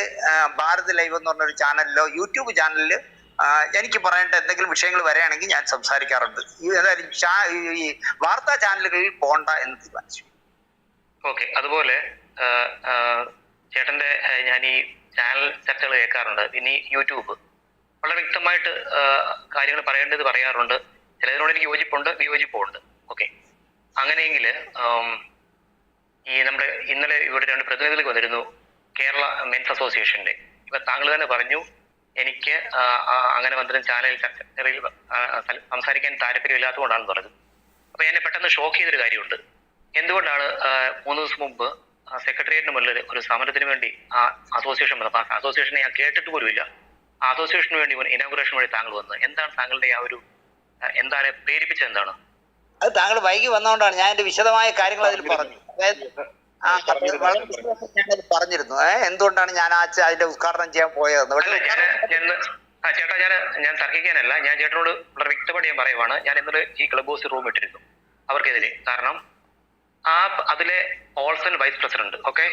ഭാരത് ലൈവ് എന്ന് പറഞ്ഞൊരു ചാനലിലോ യൂട്യൂബ് ചാനലിൽ എനിക്ക് പറയേണ്ട എന്തെങ്കിലും വിഷയങ്ങൾ വരികയാണെങ്കിൽ ഞാൻ സംസാരിക്കാറുണ്ട്. ഏതായാലും ഈ വാർത്താ ചാനലുകളിൽ പോകണ്ട എന്ന് തീരുമാനിച്ചു. ഓക്കെ, അതുപോലെ ചേട്ടന്റെ ഞാൻ ഈ ചാനൽ ചർച്ചകൾ കേൾക്കാറുണ്ട്. പിന്നെ യൂട്യൂബ് വളരെ വ്യക്തമായിട്ട് കാര്യങ്ങൾ പറയേണ്ടത് പറയാറുണ്ട്. ചിലതിനോട് എനിക്ക് യോജിപ്പുണ്ട്, വിയോജിപ്പുണ്ട്. ഓക്കെ, അങ്ങനെയെങ്കിൽ ഈ നമ്മുടെ ഇന്നലെ ഇവിടെ 2 പ്രതിനിധികൾ വന്നിരുന്നു കേരള മെൻസ് അസോസിയേഷന്റെ. ഇപ്പൊ താങ്കൾ തന്നെ പറഞ്ഞു എനിക്ക് അങ്ങനെ വന്നിരുന്ന ചാനൽ ചർച്ചകളിൽ സംസാരിക്കാൻ താല്പര്യമില്ലാത്തതുകൊണ്ടാണെന്ന് പറഞ്ഞത്. അപ്പൊ എന്നെ പെട്ടെന്ന് ഷോക്ക് ചെയ്തൊരു കാര്യമുണ്ട്. എന്തുകൊണ്ടാണ് 3 ദിവസം മുമ്പ് സെക്രട്ടേറിയറ്റിന് മുന്നിൽ ഒരു സമരത്തിന് വേണ്ടി ആ അസോസിയേഷൻ വന്നപ്പോൾ ആ അസോസിയേഷനെ ഞാൻ കേട്ടിട്ട് പോലും ഇല്ല. ആ അസോസിയേഷന് വേണ്ടി ഇനാഗുറേഷന് വേണ്ടി താങ്കൾ വന്നത് എന്താണ് താങ്കളുടെ ആ ഒരു എന്താണ് പ്രേരിപ്പിച്ചത് എന്താണ്? അത് താങ്കൾ വൈകി വന്നതുകൊണ്ടാണ്. ഞാൻ എന്റെ വിശദമായ കാര്യങ്ങൾ അതിൽ പറഞ്ഞു. അതായത് വളരെ വിശദമായി ഞാനത് പറഞ്ഞിരുന്നു. എന്തുകൊണ്ടാണ് ഞാൻ അതിന്റെ ഉദ്ഘാടനം ചെയ്യാൻ പോയതെന്ന്. ചേട്ടാ, ഞാൻ തർക്കിക്കാനല്ല, ഞാൻ ചേട്ടനോട് വളരെ വ്യക്തമായിട്ട് ഞാൻ പറയുവാണ്. ഞാൻ ഇന്നലെ ഈ ക്ലബ് ഹൗസ് റൂം ഇട്ടിരുന്നു അവർക്കെതിരെ. കാരണം അതിലെ ഓൾസൺ vice president, okay,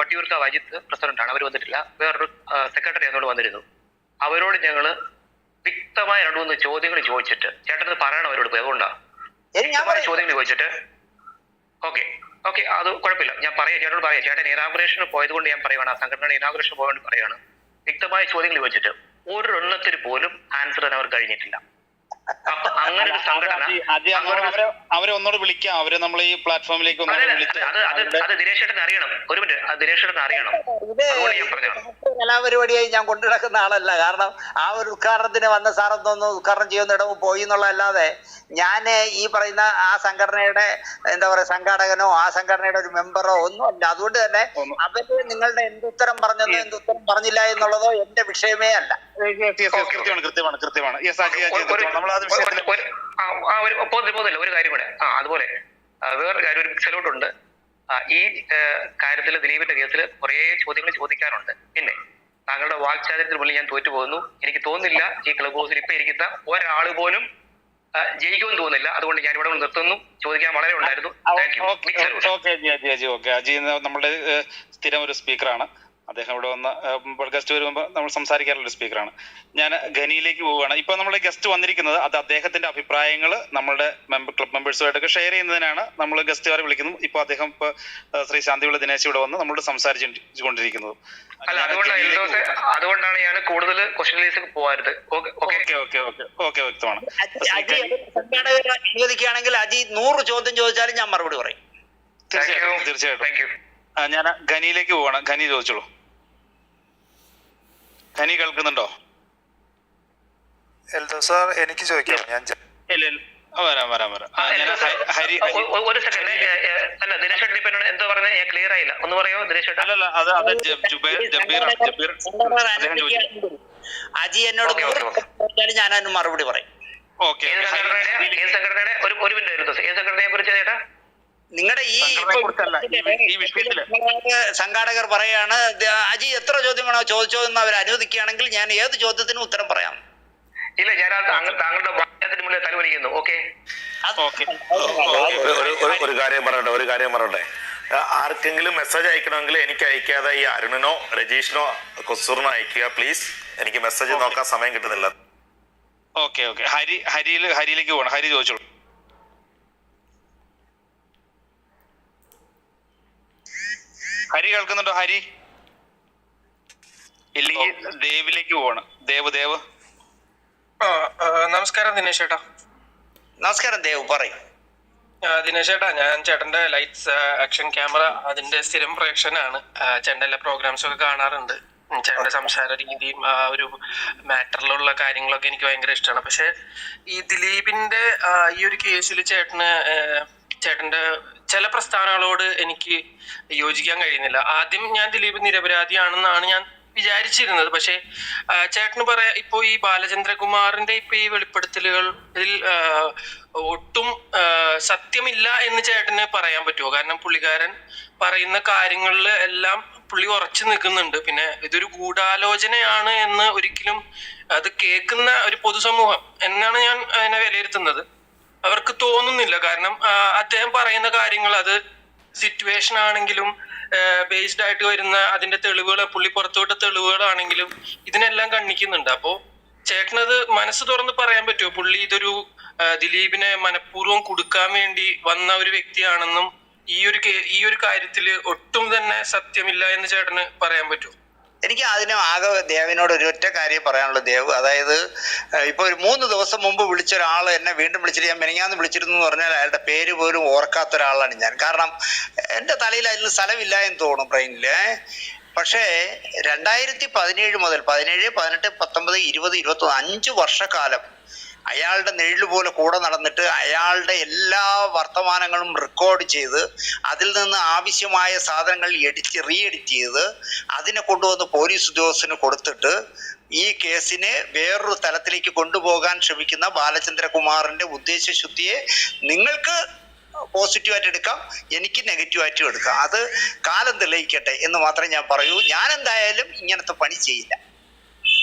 Vattiyoorkavu Ajith പ്രസിഡന്റാണ്, അവർ വന്നിട്ടില്ല. വേറൊരു സെക്രട്ടറി എന്നോട് വന്നിരുന്നു. അവരോട് ഞങ്ങള് വ്യക്തമായ 2-3 ചോദ്യങ്ങൾ ചോദിച്ചിട്ട്, ചേട്ടനത് പറയണം അവരോട് പോയി. അതുകൊണ്ടാണ് ചോദ്യങ്ങൾ ചോദിച്ചിട്ട് ഓക്കെ അത് കുഴപ്പമില്ല, ഞാൻ പറയാം, ചേട്ടനോട് പറയാം. ചേട്ടൻ ഇനാഗുറേഷന് പോയത് കൊണ്ട് ഞാൻ പറയുവാണ്, ആ സംഘടനയുടെ ഇനാഗുറേഷൻ പോയത് കൊണ്ട് പറയുകയാണ്. വ്യക്തമായ ചോദ്യങ്ങൾ ചോദിച്ചിട്ട് ഒരെണ്ണത്തിന് പോലും ആൻസർ ചെയ്യാൻ അവർ കഴിഞ്ഞിട്ടില്ല. അപ്പൊ അങ്ങനെ ഒരു സംഘടന അവരെ ഒന്നോട് വിളിക്കാം, അവരെ നമ്മൾ ഈ പ്ലാറ്റ്ഫോമിലേക്ക് അത് ദിനേശേട്ടന് അറിയണം. ഒരു മിനിറ്റ്, അത് ദിനേശേട്ടന് അറിയണം. അതുകൊണ്ട് ഞാൻ പറഞ്ഞതാണ്, കലാപരിപാടിയായി ഞാൻ കൊണ്ടു നടക്കുന്ന ആളല്ല. കാരണം ആ ഒരു ഉദ്ഘാടനത്തിന് വന്ന സാറെന്തോന്ന് ഉദ്ഘാടനം ചെയ്യുന്ന ഇടവും പോയി എന്നുള്ളതല്ലാതെ ഞാൻ ഈ പറയുന്ന ആ സംഘടനയുടെ എന്താ പറയുക സംഘാടകനോ ആ സംഘടനയുടെ ഒരു മെമ്പറോ ഒന്നും അല്ല. അതുകൊണ്ട് തന്നെ അവര് നിങ്ങളുടെ എന്തുത്തരം പറഞ്ഞെന്നോ എന്തുത്തരം പറഞ്ഞില്ല എന്നുള്ളതോ എന്റെ വിഷയമേ അല്ല. കൃത്യമാണ്. ഒരു കാര്യം കൂടെ, അതുപോലെ വേറൊരു കാര്യം, ഒരു സല്യൂട്ടുണ്ട്. ഈ കാര്യത്തിൽ ദിലീപിന്റെ കേസിൽ കുറെ ചോദ്യങ്ങൾ ചോദിക്കാറുണ്ട്. പിന്നെ താങ്കളുടെ വാക്ചാതുര്യത്തിന് മുന്നിൽ ഞാൻ തോറ്റുപോകുന്നു. എനിക്ക് തോന്നുന്നില്ല ഈ ക്ലബ് ഹൗസിൽ ഇപ്പൊ ഇരിക്കുന്ന ഒരാൾ പോലും ജയിക്കുമെന്ന് തോന്നുന്നില്ല. അതുകൊണ്ട് ഞാൻ ഇവിടെ നിർത്തുന്നു. ചോദിക്കാൻ വളരെ ഉണ്ടായിരുന്നു. അജി നമ്മുടെ സ്ഥിരം ഒരു സ്പീക്കറാണ്. അദ്ദേഹം ഇവിടെ വന്ന് ഗസ്റ്റ് വരുമ്പോൾ നമ്മൾ സംസാരിക്കാറുള്ള ഒരു സ്പീക്കറാണ്. ഞാൻ ഖനിയിലേക്ക് പോവുകയാണ്. ഇപ്പൊ നമ്മുടെ ഗസ്റ്റ് വന്നിരിക്കുന്നത് അത് അദ്ദേഹത്തിന്റെ അഭിപ്രായങ്ങൾ നമ്മുടെ ക്ലബ് മെമ്പേഴ്സുമായിട്ടൊക്കെ ഷെയർ ചെയ്യുന്നതിനാണ് നമ്മൾ ഗസ്റ്റുകാരെ വിളിക്കുന്നത്. ഇപ്പൊ അദ്ദേഹം ശ്രീ ശാന്തിവിള ദിനേശ് ഇവിടെ വന്ന് നമ്മളോട് സംസാരിച്ചുകൊണ്ടിരിക്കുന്നത്. അതുകൊണ്ടാണ് ഞാൻ കൂടുതൽ ക്വസ്റ്റ്യനിലേക്ക് പോവാറുണ്ട്. വ്യക്തമാണ്. ചോദിക്കുകയാണെങ്കിൽ അജി 100 ചോദ്യം ചോദിച്ചാലും ഞാൻ മറുപടി പറയും. തീർച്ചയായിട്ടും. ഞാൻ ഖനിയിലേക്ക് പോവാണ്. ഖനി ചോദിച്ചോളൂ. ഖനി കേൾക്കുന്നുണ്ടോ? സാർ എനിക്ക് ചോദിക്കാം. വരാം. ഒരു സെക്കൻഡ്. അല്ല, ദിനേശ് എന്താ പറഞ്ഞത്? ഞാൻ ക്ലിയർ ആയില്ല, ഒന്ന് പറയോ ദിനേശ്? അജി എന്നോട് ഞാൻ അതിന് മറുപടി പറയും. ഏത് സംഘടനയുടെ ഒരു മിനിറ്റ് വരുന്നു. ഏത് സംഘടനയെ കുറിച്ച് ചേട്ടാ? നിങ്ങളുടെ ഈ സംഘാടകർ പറയാണ് അജി എത്ര ചോദ്യമാണോ ചോദിച്ചോ എന്ന് അവർ അനുവദിക്കുകയാണെങ്കിൽ ഞാൻ ഏത് ചോദ്യത്തിനും ഉത്തരം പറയാം. ഇല്ല, ഞാൻ താങ്കളുടെ വാക്യത്തിന് മുന്നിൽ തലവലിക്കുന്നു. ഒരു കാര്യം പറയട്ടെ. ആർക്കെങ്കിലും മെസ്സേജ് അയക്കണമെങ്കിൽ എനിക്ക് അയക്കാതെ ഈ അരുണിനോ രജീഷിനോ കൊസൂറിനോ അയക്കുക പ്ലീസ്. എനിക്ക് മെസ്സേജ് നോക്കാൻ സമയം കിട്ടുന്നില്ല. ഹരിയിലേക്ക് പോകണം. ഹരി ചോദിച്ചോളൂ. ഹരി കേൾക്കുന്നുണ്ടോ? ഹരി ഇല്ലെങ്കിൽ ദേവിലേക്ക് പോകണം. ദേവ്. നമസ്കാരം ദിനേശ് ചേട്ടാ. നമസ്കാരം ദേവ്, പറയും. ദിനേശ് ചേട്ടാ, ഞാൻ ചേട്ടന്റെ ലൈറ്റ്സ് ആക്ഷൻ ക്യാമറ അതിന്റെ സ്ഥിരം പ്രേക്ഷകനാണ്. ചേട്ടന്റെ എല്ലാ പ്രോഗ്രാംസും ഒക്കെ കാണാറുണ്ട്. ചേട്ടന്റെ സംസാര രീതിയും ആ ഒരു മാറ്ററിലുള്ള കാര്യങ്ങളൊക്കെ എനിക്ക് ഭയങ്കര ഇഷ്ടമാണ്. പക്ഷെ ഈ ദിലീപിന്റെ ഈ ഒരു കേസിൽ ചേട്ടന്റെ ചില പ്രസ്താവനകളോട് എനിക്ക് യോജിക്കാൻ കഴിയുന്നില്ല. ആദ്യം ഞാൻ ദിലീപ് നിരപരാധിയാണെന്നാണ് ഞാൻ വിചാരിച്ചിരുന്നത്. പക്ഷെ ചേട്ടന് ഇപ്പോ ഈ ബാലചന്ദ്രകുമാറിന്റെ ഇപ്പൊ ഈ വെളിപ്പെടുത്തലുകളിൽ ഒട്ടും സത്യമില്ല എന്ന് ചേട്ടന് പറയാൻ പറ്റുമോ? കാരണം പുള്ളിക്കാരൻ പറയുന്ന കാര്യങ്ങളിൽ എല്ലാം പുള്ളി ഉറച്ചു നിൽക്കുന്നുണ്ട്. പിന്നെ ഇതൊരു ഗൂഢാലോചനയാണ് എന്ന് ഒരിക്കലും അത് കേൾക്കുന്ന ഒരു പൊതുസമൂഹം എന്നാണ് ഞാൻ അതിനെ വിലയിരുത്തുന്നത്. അവർക്ക് തോന്നുന്നില്ല. കാരണം അദ്ദേഹം പറയുന്ന കാര്യങ്ങൾ അത് സിറ്റുവേഷൻ ആണെങ്കിലും ബേസ്ഡ് ആയിട്ട് വരുന്ന അതിന്റെ തെളിവുകൾ, പുള്ളി പുറത്തുവിട്ട തെളിവുകളാണെങ്കിലും ഇതിനെല്ലാം കണ്ണിക്കുന്നുണ്ട്. അപ്പോ ചേട്ടനത് മനസ്സ് തുറന്ന് പറയാൻ പറ്റുമോ? പുള്ളി ഇതൊരു ദിലീപിനെ മനഃപൂർവ്വം കൊടുക്കാൻ വേണ്ടി വന്ന ഒരു വ്യക്തിയാണെന്നും ഈ ഒരു കാര്യത്തിൽ ഒട്ടും തന്നെ സത്യമില്ല എന്ന് ചേട്ടന് പറയാൻ പറ്റുമോ? എനിക്ക് അതിന് ആകെ ദേവിനോട് ഒരു ഒറ്റ കാര്യം പറയാനുള്ളൂ. ദേവ്, അതായത് ഇപ്പൊ ഒരു 3 ദിവസം മുമ്പ് വിളിച്ച ഒരാൾ എന്നെ വീണ്ടും വിളിച്ചിട്ട് ഞാൻ മെനിങ്ങാന്ന് വിളിച്ചിരുന്നു എന്ന് പറഞ്ഞാൽ അയാളുടെ പേര് പോലും ഓർക്കാത്ത ഒരാളാണ് ഞാൻ. കാരണം എൻ്റെ തലയിൽ അതിന് സ്ഥലമില്ല എന്ന് തോന്നും ബ്രെയിനില്. പക്ഷേ 2017 മുതൽ 17, 18, 19, 20, 21 5 വർഷക്കാലം അയാളുടെ നിഴല് പോലെ കൂടെ നടന്നിട്ട് അയാളുടെ എല്ലാ വർത്തമാനങ്ങളും റെക്കോർഡ് ചെയ്ത് അതിൽ നിന്ന് ആവശ്യമായ സാധനങ്ങൾ റീ എഡിറ്റ് ചെയ്ത് അതിനെ കൊണ്ടുവന്ന് പോലീസ് ഉദ്യോഗസ്ഥന് കൊടുത്തിട്ട് ഈ കേസിനെ വേറൊരു തലത്തിലേക്ക് കൊണ്ടുപോകാൻ ശ്രമിക്കുന്ന ബാലചന്ദ്രകുമാറിന്റെ ഉദ്ദേശശുദ്ധിയെ നിങ്ങൾക്ക് പോസിറ്റീവായിട്ട് എടുക്കാം, എനിക്ക് നെഗറ്റീവായിട്ടും എടുക്കാം. അത് കാലം തെളിയിക്കട്ടെ എന്ന് മാത്രമേ ഞാൻ പറയൂ. ഞാൻ എന്തായാലും ഇങ്ങനത്തെ പണി ചെയ്യില്ല.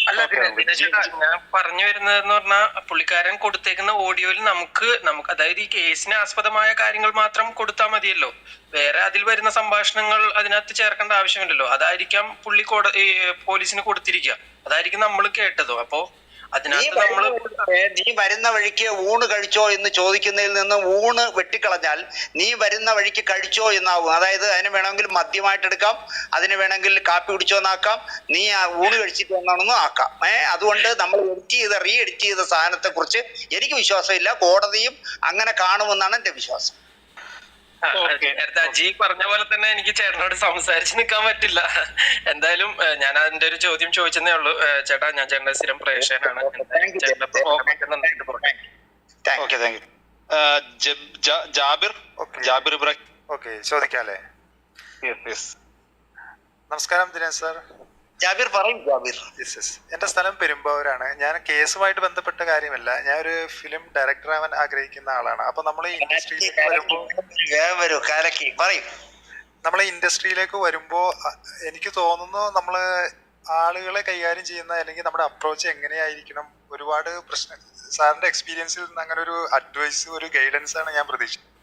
അല്ല ദിനേശേട്ടാ, ഞാൻ പറഞ്ഞു വരുന്നതെന്ന് പറഞ്ഞാൽ പുള്ളിക്കാരൻ കൊടുത്തേക്കുന്ന ഓഡിയോയിൽ നമുക്ക് അതായത് ഈ കേസിന് ആസ്പദമായ കാര്യങ്ങൾ മാത്രം കൊടുത്താൽ മതിയല്ലോ. വേറെ അതിൽ വരുന്ന സംഭാഷണങ്ങൾ അതിനകത്ത് ചേർക്കേണ്ട ആവശ്യമില്ലല്ലോ. അതായിരിക്കാം പുള്ളി പോലീസിന് കൊടുത്തിരിക്കുക, അതായിരിക്കും നമ്മൾ കേട്ടതോ. അപ്പോ അതിനകത്ത് നമ്മള് നീ വരുന്ന വഴിക്ക് ഊണ് കഴിച്ചോ എന്ന് ചോദിക്കുന്നതിൽ നിന്ന് ഊണ് വെട്ടിക്കളഞ്ഞാൽ നീ വരുന്ന വഴിക്ക് കഴിച്ചോ എന്നാവും. അതായത് അതിന് വേണമെങ്കിൽ മദ്യമായിട്ട് എടുക്കാം, അതിന് വേണമെങ്കിൽ കാപ്പി കുടിച്ചോ എന്നാക്കാം, നീ ആ ഊണ് കഴിച്ചിട്ട് എന്നാണെന്നും ആക്കാം. അതുകൊണ്ട് നമ്മൾ റീ എഡിറ്റ് ചെയ്ത സാധനത്തെ കുറിച്ച് എനിക്ക് വിശ്വാസമില്ല. കോടതിയും അങ്ങനെ കാണുമെന്നാണ് എന്റെ വിശ്വാസം. നേരത്തെ അജി പറഞ്ഞ പോലെ തന്നെ എനിക്ക് ചേട്ടനോട് സംസാരിച്ച് നിൽക്കാൻ പറ്റില്ല. എന്തായാലും ഞാൻ അതിന്റെ ഒരു ചോദ്യം ചോദിച്ചതേ ഉള്ളൂ. ചേട്ടാ, ഞാൻ ചേട്ടന്റെ സ്ഥിരം പ്രേക്ഷകനാണ്. ജാബിർ ഇബ്രാഹിം. ഓക്കെ, ചോദിക്കാല്ലേ? നമസ്കാരം ദിനേശ് സാർ. ജാബിർ പറയും. ജാബിർ, എന്റെ സ്ഥലം പെരുമ്പാവൂരാണ്. ഞാൻ കേസുമായിട്ട് ബന്ധപ്പെട്ട കാര്യമല്ല, ഞാൻ ഒരു ഫിലിം ഡയറക്ടർ ആവാൻ ആഗ്രഹിക്കുന്ന ആളാണ്. അപ്പൊ നമ്മൾ ഇൻഡസ്ട്രിയിലേക്ക് വരുമ്പോ എനിക്ക് തോന്നുന്നു നമ്മള് ആളുകളെ കൈകാര്യം ചെയ്യുന്ന അല്ലെങ്കിൽ നമ്മുടെ അപ്രോച്ച് എങ്ങനെയായിരിക്കണം, ഒരുപാട് പ്രശ്നം. സാറിന്റെ എക്സ്പീരിയൻസിൽ നിന്ന് അങ്ങനെ ഒരു അഡ്വൈസ്, ഒരു ഗൈഡൻസ് ആണ് ഞാൻ പ്രതീക്ഷിക്കുന്നത്.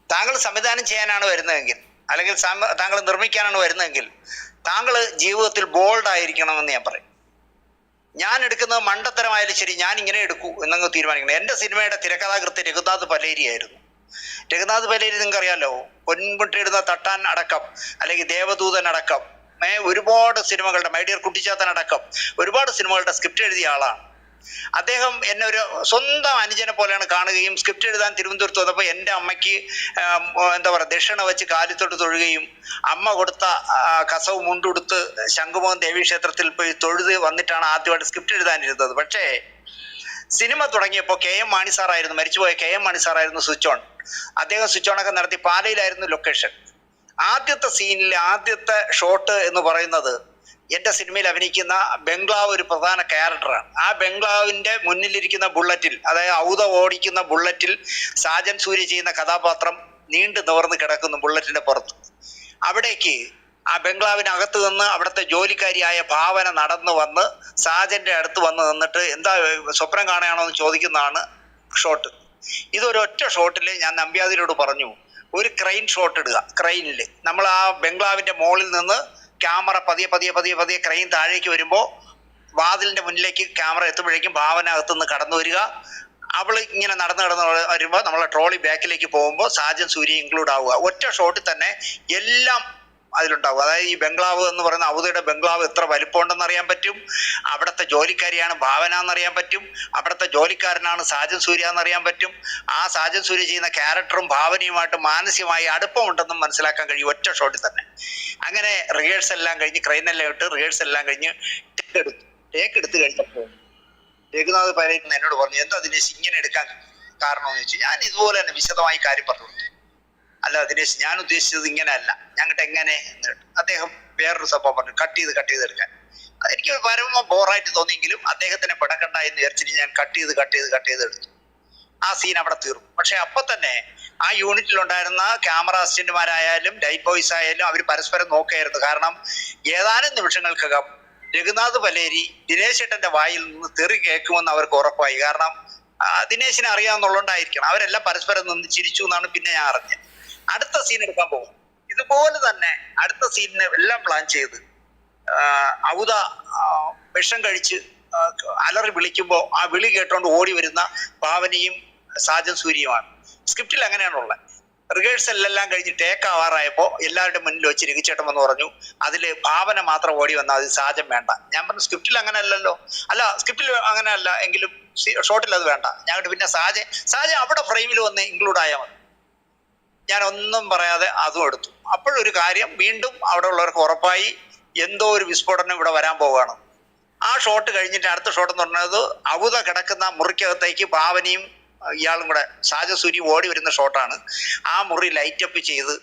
താങ്കൾ സംവിധാനം ചെയ്യാനാണ് വരുന്നതെങ്കിൽ, അല്ലെങ്കിൽ താങ്കൾ നിർമ്മിക്കാനാണ് വരുന്നതെങ്കിൽ, താങ്കൾ ജീവിതത്തിൽ ബോൾഡ് ആയിരിക്കണമെന്ന് ഞാൻ പറയും. ഞാൻ എടുക്കുന്നത് മണ്ടത്തരമായാലും ശരി, ഞാൻ ഇങ്ങനെ എടുക്കൂ എന്നങ്ങ് തീരുമാനിക്കണം. എൻ്റെ സിനിമയുടെ തിരക്കഥാകൃത്ത് രഘുനാഥ് പലേരി ആയിരുന്നു. രഘുനാഥ് പലേരി നിങ്ങൾക്ക് അറിയാലോ, പൊൻകുട്ടിയിടുന്ന തട്ടാൻ അടക്കം, അല്ലെങ്കിൽ ദേവദൂതൻ അടക്കം, ഒരുപാട് സിനിമകളുടെ, മൈ ഡിയർ കുട്ടിച്ചാത്തൻ അടക്കം ഒരുപാട് സിനിമകളുടെ സ്ക്രിപ്റ്റ് എഴുതിയ ആളാണ്. അദ്ദേഹം എന്നെ ഒരു സ്വന്തം അനുജനെ പോലെയാണ് കാണുകയും സ്ക്രിപ്റ്റ് എഴുതാൻ തിരുവനന്തപുരത്ത് വന്നപ്പോൾ എൻ്റെ അമ്മയ്ക്ക് ദക്ഷിണ വെച്ച് കാലിത്തൊട്ട് തൊഴുകയും, അമ്മ കൊടുത്ത കസവ് മുണ്ടുടുത്ത് ശംഖുമുഖം ദേവീക്ഷേത്രത്തിൽ പോയി തൊഴുത് വന്നിട്ടാണ് ആദ്യമായിട്ട് സ്ക്രിപ്റ്റ് എഴുതാനിരുന്നത്. പക്ഷേ സിനിമ തുടങ്ങിയപ്പോൾ KM മാണി സാറായിരുന്നു, മരിച്ചുപോയ KM മാണി സാറായിരുന്നു സ്വിച്ച് ഓൺ. അദ്ദേഹം സ്വിച്ച് ഓണൊക്കെ നടത്തി. പാലയിലായിരുന്നു ലൊക്കേഷൻ. ആദ്യത്തെ സീനിലെ ആദ്യത്തെ ഷോട്ട് എന്ന് പറയുന്നത് എൻ്റെ സിനിമയിൽ അഭിനയിക്കുന്ന ബംഗ്ലാവ് ഒരു പ്രധാന ക്യാരക്ടറാണ്. ആ ബംഗ്ലാവിൻ്റെ മുന്നിലിരിക്കുന്ന ബുള്ളറ്റിൽ, അതായത് ഔത ഓടിക്കുന്ന ബുള്ളറ്റിൽ സാജൻ സൂര്യ ചെയ്യുന്ന കഥാപാത്രം നീണ്ടു നിവർന്ന് കിടക്കുന്നു ബുള്ളറ്റിന്റെ പുറത്ത്. അവിടേക്ക് ആ ബംഗ്ലാവിനകത്ത് നിന്ന് അവിടുത്തെ ജോലിക്കാരിയായ ഭാവന നടന്നു വന്ന് സാജന്റെ അടുത്ത് വന്ന് നിന്നിട്ട് എന്താ സ്വപ്നം കാണുകയാണോ എന്ന് ചോദിക്കുന്നതാണ് ഷോട്ട്. ഇതൊരൊറ്റ ഷോട്ടിൽ ഞാൻ നമ്പ്യാതിരോട് പറഞ്ഞു, ഒരു ക്രെയിൻ ഷോട്ട് ഇടുക. ക്രെയിനിൽ നമ്മൾ ആ ബംഗ്ലാവിന്റെ മുകളിൽ നിന്ന് ക്യാമറ പതിയെ ക്രെയിൻ താഴേക്ക് വരുമ്പോൾ വാതിലിന്റെ മുന്നിലേക്ക് ക്യാമറ എത്തുമ്പോഴേക്കും ഭാവന അകത്തുനിന്ന് കടന്നു വരിക. അവൾ ഇങ്ങനെ നടന്ന് വരുമ്പോൾ നമ്മളെ ട്രോളി ബാക്കിലേക്ക് പോകുമ്പോൾ സാജൻ സൂര്യ ഇൻക്ലൂഡ് ആവുക. ഒറ്റ ഷോട്ടിൽ തന്നെ എല്ലാം അതിലുണ്ടാവും. അതായത് ഈ ബംഗ്ലാവ് എന്ന് പറയുന്ന ഔദയുടെ ബംഗ്ലാവ് എത്ര വലിപ്പമുണ്ടെന്ന് അറിയാൻ പറ്റും, അവിടുത്തെ ജോലിക്കാരിയാണ് ഭാവന എന്നറിയാൻ പറ്റും, അവിടുത്തെ ജോലിക്കാരനാണ് സാജൻ സൂര്യ എന്നറിയാൻ പറ്റും. ആ സാജൻ സൂര്യ ചെയ്യുന്ന ക്യാരക്ടറും ഭാവനയുമായിട്ട് മാനസികമായി അടുപ്പമുണ്ടെന്നും മനസ്സിലാക്കാൻ കഴിയും ഒറ്റ ഷോട്ടിൽ തന്നെ. അങ്ങനെ റിഹേഴ്സൽ എല്ലാം കഴിഞ്ഞ്, ക്രെയിനെല്ലാം ഇട്ട് റിഹേഴ്സൽ എല്ലാം കഴിഞ്ഞ് ടേക്ക് എടുത്ത് കഴിഞ്ഞപ്പോൾ രഘുനാഥ് പലേരി എന്നോട് പറഞ്ഞു, എന്താ ദിനേശ് ഇങ്ങനെ എടുക്കാൻ കാരണമെന്ന് ചോദിച്ചു. ഞാൻ ഇതുപോലെ തന്നെ വിശദമായി കാര്യം പറഞ്ഞു. അല്ല ദിനേശ്, ഞാൻ ഉദ്ദേശിച്ചത് ഇങ്ങനെയല്ല, ഞങ്ങൾക്ക് എങ്ങനെ എന്ന് കേട്ടു. അദ്ദേഹം വേറൊരു സംഭവം പറഞ്ഞു, കട്ട് ചെയ്ത് എടുക്കാൻ. എനിക്ക് പരമ ബോറായിട്ട് തോന്നിയെങ്കിലും അദ്ദേഹത്തിനെ പിടക്കണ്ട എന്ന് വിചാരിച്ചിട്ട് ഞാൻ കട്ട് ചെയ്ത് എടുത്തു. ആ സീൻ അവിടെ തീർന്നു. പക്ഷെ അപ്പൊ തന്നെ ആ യൂണിറ്റിലുണ്ടായിരുന്ന ക്യാമറ അസിസ്റ്റന്റുമാരായാലും ലൈറ്റ് ബോയ്സ് ആയാലും അവർ പരസ്പരം നോക്കുകയായിരുന്നു. കാരണം ഏതാനും നിമിഷങ്ങൾക്കകം രഘുനാഥ് പലേരി ദിനേശ് ചേട്ടന്റെ വായിൽ നിന്ന് തെറി കേൾക്കുമെന്ന് അവർക്ക് ഉറപ്പായി. കാരണം ദിനേശിനെ അറിയാവുന്നുള്ളതുകൊണ്ടായിരിക്കണം. അവരെല്ലാം പരസ്പരം നിന്ന് ചിരിച്ചു എന്നാണ് പിന്നെ ഞാൻ അറിഞ്ഞത്. അടുത്ത സീൻ എടുക്കാൻ പോകും. ഇതുപോലെ തന്നെ അടുത്ത സീനിനെ എല്ലാം പ്ലാൻ ചെയ്ത് ഔദ വിഷം കഴിച്ച് അലറി വിളിക്കുമ്പോൾ ആ വിളി കേട്ടോണ്ട് ഓടി വരുന്ന ഭാവനയും സാജൻ സൂര്യയുമാണ്. സ്ക്രിപ്റ്റിൽ അങ്ങനെയാണുള്ളത്. റിഹേഴ്സലെല്ലാം കഴിഞ്ഞ് ടേക്ക് ആവാറായപ്പോൾ എല്ലാവരുടെ മുന്നിൽ വെച്ച് രഘുചേട്ടൻ എന്ന് പറഞ്ഞു, അതിൽ ഭാവന മാത്രം ഓടി വന്നാൽ അത് സാജൻ വേണ്ട. ഞാൻ പറഞ്ഞു, സ്ക്രിപ്റ്റിൽ അങ്ങനെ അല്ലല്ലോ. അല്ല, സ്ക്രിപ്റ്റിൽ അങ്ങനെ അല്ല എങ്കിലും ഷോട്ടിൽ അത് വേണ്ട. ഞങ്ങളുടെ പിന്നെ സാജൻ അവിടെ ഫ്രെയിമിൽ വന്ന് ഇൻക്ലൂഡ് ആയാൽ മതി. ഞാൻ ഒന്നും പറയാതെ അതും എടുത്തു. അപ്പോഴൊരു കാര്യം വീണ്ടും അവിടെ ഉള്ളവർക്ക് ഉറപ്പായി, എന്തോ ഒരു വിസ്ഫോടനം ഇവിടെ വരാൻ പോവുകയാണ്. ആ ഷോട്ട് കഴിഞ്ഞിട്ട് അടുത്ത ഷോട്ട് എന്ന് പറഞ്ഞത് ഔദ കിടക്കുന്ന മുറിക്കകത്തേക്ക് ഭാവനയും ഇയാളും കൂടെ സാജൻ സൂര്യ ഓടി വരുന്ന ഷോട്ടാണ്. ആ മുറി ലൈറ്റപ്പ് ചെയ്ത്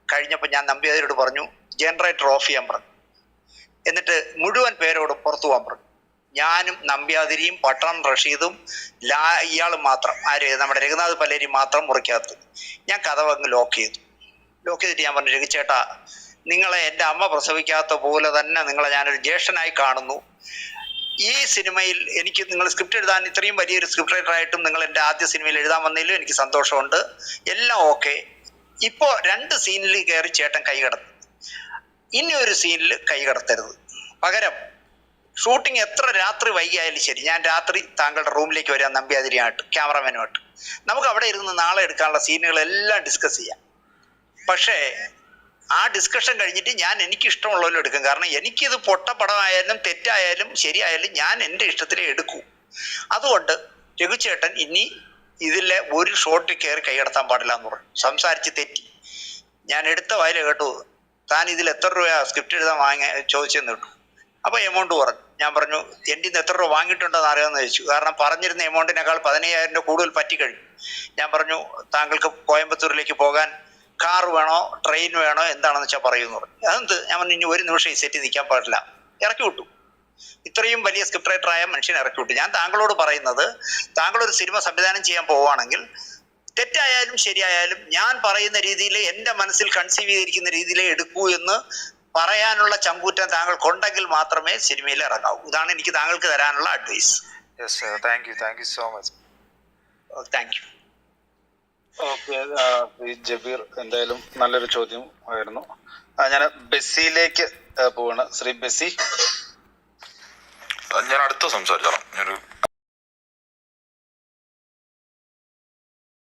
കഴിഞ്ഞപ്പോൾ ഞാൻ നമ്പ്യാതിരോട് പറഞ്ഞു, ജനറേറ്റർ ഓഫ് ചെയ്യാൻ പറഞ്ഞു. എന്നിട്ട് മുഴുവൻ പേരോടും പുറത്തു പോകാൻ പറഞ്ഞു. ഞാനും നമ്പ്യാതിരിയും പട്ടണം റഷീദും ഇയാളും മാത്രം, ആര് നമ്മുടെ രഘുനാഥ് പല്ലേരി മാത്രം മുറിക്കകത്ത്. ഞാൻ കഥ അങ്ങ് ലോക്ക് ചെയ്തിട്ട് ഞാൻ പറഞ്ഞു, രഘുചേട്ടാ നിങ്ങളെ എൻ്റെ അമ്മ പ്രസവിക്കാത്ത പോലെ തന്നെ നിങ്ങളെ ഞാനൊരു ജ്യേഷ്ഠനായി കാണുന്നു. ഈ സിനിമയിൽ എനിക്ക് നിങ്ങൾ സ്ക്രിപ്റ്റ് എഴുതാൻ ഇത്രയും വലിയൊരു സ്ക്രിപ്റ്റ് റൈറ്ററായിട്ടും നിങ്ങൾ എൻ്റെ ആദ്യ സിനിമയിൽ എഴുതാൻ വന്നതിലും എനിക്ക് സന്തോഷമുണ്ട്. എല്ലാം ഓക്കെ. ഇപ്പോൾ 2 സീനിൽ കയറി ചേട്ടൻ കൈ കടന്നു. ഇനി ഒരു സീനിൽ കൈ കടത്തരുത്. പകരം ഷൂട്ടിംഗ് എത്ര രാത്രി വൈകിയായാലും ശരി, ഞാൻ രാത്രി താങ്കളുടെ റൂമിലേക്ക് വരാം നമ്പ്യാതിരിയായിട്ട്, ക്യാമറമാനുമായിട്ട്. നമുക്ക് അവിടെ ഇരുന്ന് നാളെ എടുക്കാനുള്ള സീനുകളെല്ലാം ഡിസ്കസ് ചെയ്യാം. പക്ഷേ ആ ഡിസ്കഷൻ കഴിഞ്ഞിട്ട് ഞാൻ എനിക്ക് ഇഷ്ടമുള്ളവരും എടുക്കും. കാരണം എനിക്കിത് പൊട്ടപ്പടമായാലും തെറ്റായാലും ശരിയായാലും ഞാൻ എൻ്റെ ഇഷ്ടത്തിലേ എടുക്കൂ. അതുകൊണ്ട് രഘുചേട്ടൻ ഇനി ഇതിലെ ഒരു ഷോട്ടിൽ കയറി കൈകടത്താൻ പാടില്ല എന്ന് പറഞ്ഞു. സംസാരിച്ച് തെറ്റി. ഞാൻ എടുത്ത വായില കേട്ടു, താൻ ഇതിൽ എത്ര രൂപ സ്ക്രിപ്റ്റ് എഴുതാൻ ചോദിച്ചെന്ന് കേട്ടു. അപ്പോൾ എമൗണ്ട് പറഞ്ഞു. ഞാൻ പറഞ്ഞു, എൻ്റെ ഇന്ന് എത്ര രൂപ വാങ്ങിയിട്ടുണ്ടെന്ന് അറിയാമെന്ന് ചോദിച്ചു. കാരണം പറഞ്ഞിരുന്ന എമൗണ്ടിനേക്കാൾ 15,000 രൂപ കൂടുതൽ പറ്റിക്കഴിഞ്ഞു. ഞാൻ പറഞ്ഞു, താങ്കൾക്ക് കോയമ്പത്തൂരിലേക്ക് പോകാൻ കാർ വേണോ ട്രെയിൻ വേണോ എന്താണെന്ന് വെച്ചാൽ പറയുമെന്ന് പറഞ്ഞു. അതെന്ത്? ഞാൻ പറഞ്ഞു, ഇനി ഒരു നിമിഷം ഈ സെറ്റ് നിൽക്കാൻ പാടില്ല. ഇറക്കി വിട്ടു. ഇത്രയും വലിയ സ്ക്രിപ്റ്റ് റൈറ്ററായ മനുഷ്യനെ ഇറക്കി വിട്ടു. ഞാൻ താങ്കളോട് പറയുന്നത്, താങ്കളൊരു സിനിമ സംവിധാനം ചെയ്യാൻ പോവുകയാണെങ്കിൽ തെറ്റായാലും ശരിയായാലും ഞാൻ പറയുന്ന രീതിയിൽ എൻ്റെ മനസ്സിൽ കൺസീവ് ചെയ്തിരിക്കുന്ന രീതിയിലേ എടുക്കൂ എന്ന് പറയാനുള്ള ചങ്കൂറ്റം താങ്കൾക്കുണ്ടെങ്കിൽ മാത്രമേ സിനിമയിൽ ഇറങ്ങാവൂ. ഇതാണ് എനിക്ക് താങ്കൾക്ക് തരാനുള്ള advice. Thank you so much. Thank you. Okay, Jabir എന്തായാലും നല്ലൊരു ചോദ്യം ആയിരുന്നു. ഞാൻ ബസ്സിയിലേക്ക് പോവാണ്. ശ്രീ ബസ്സി, ഞാൻ അടുത്ത സംസാരിച്ചോളാം. ഞാനൊരു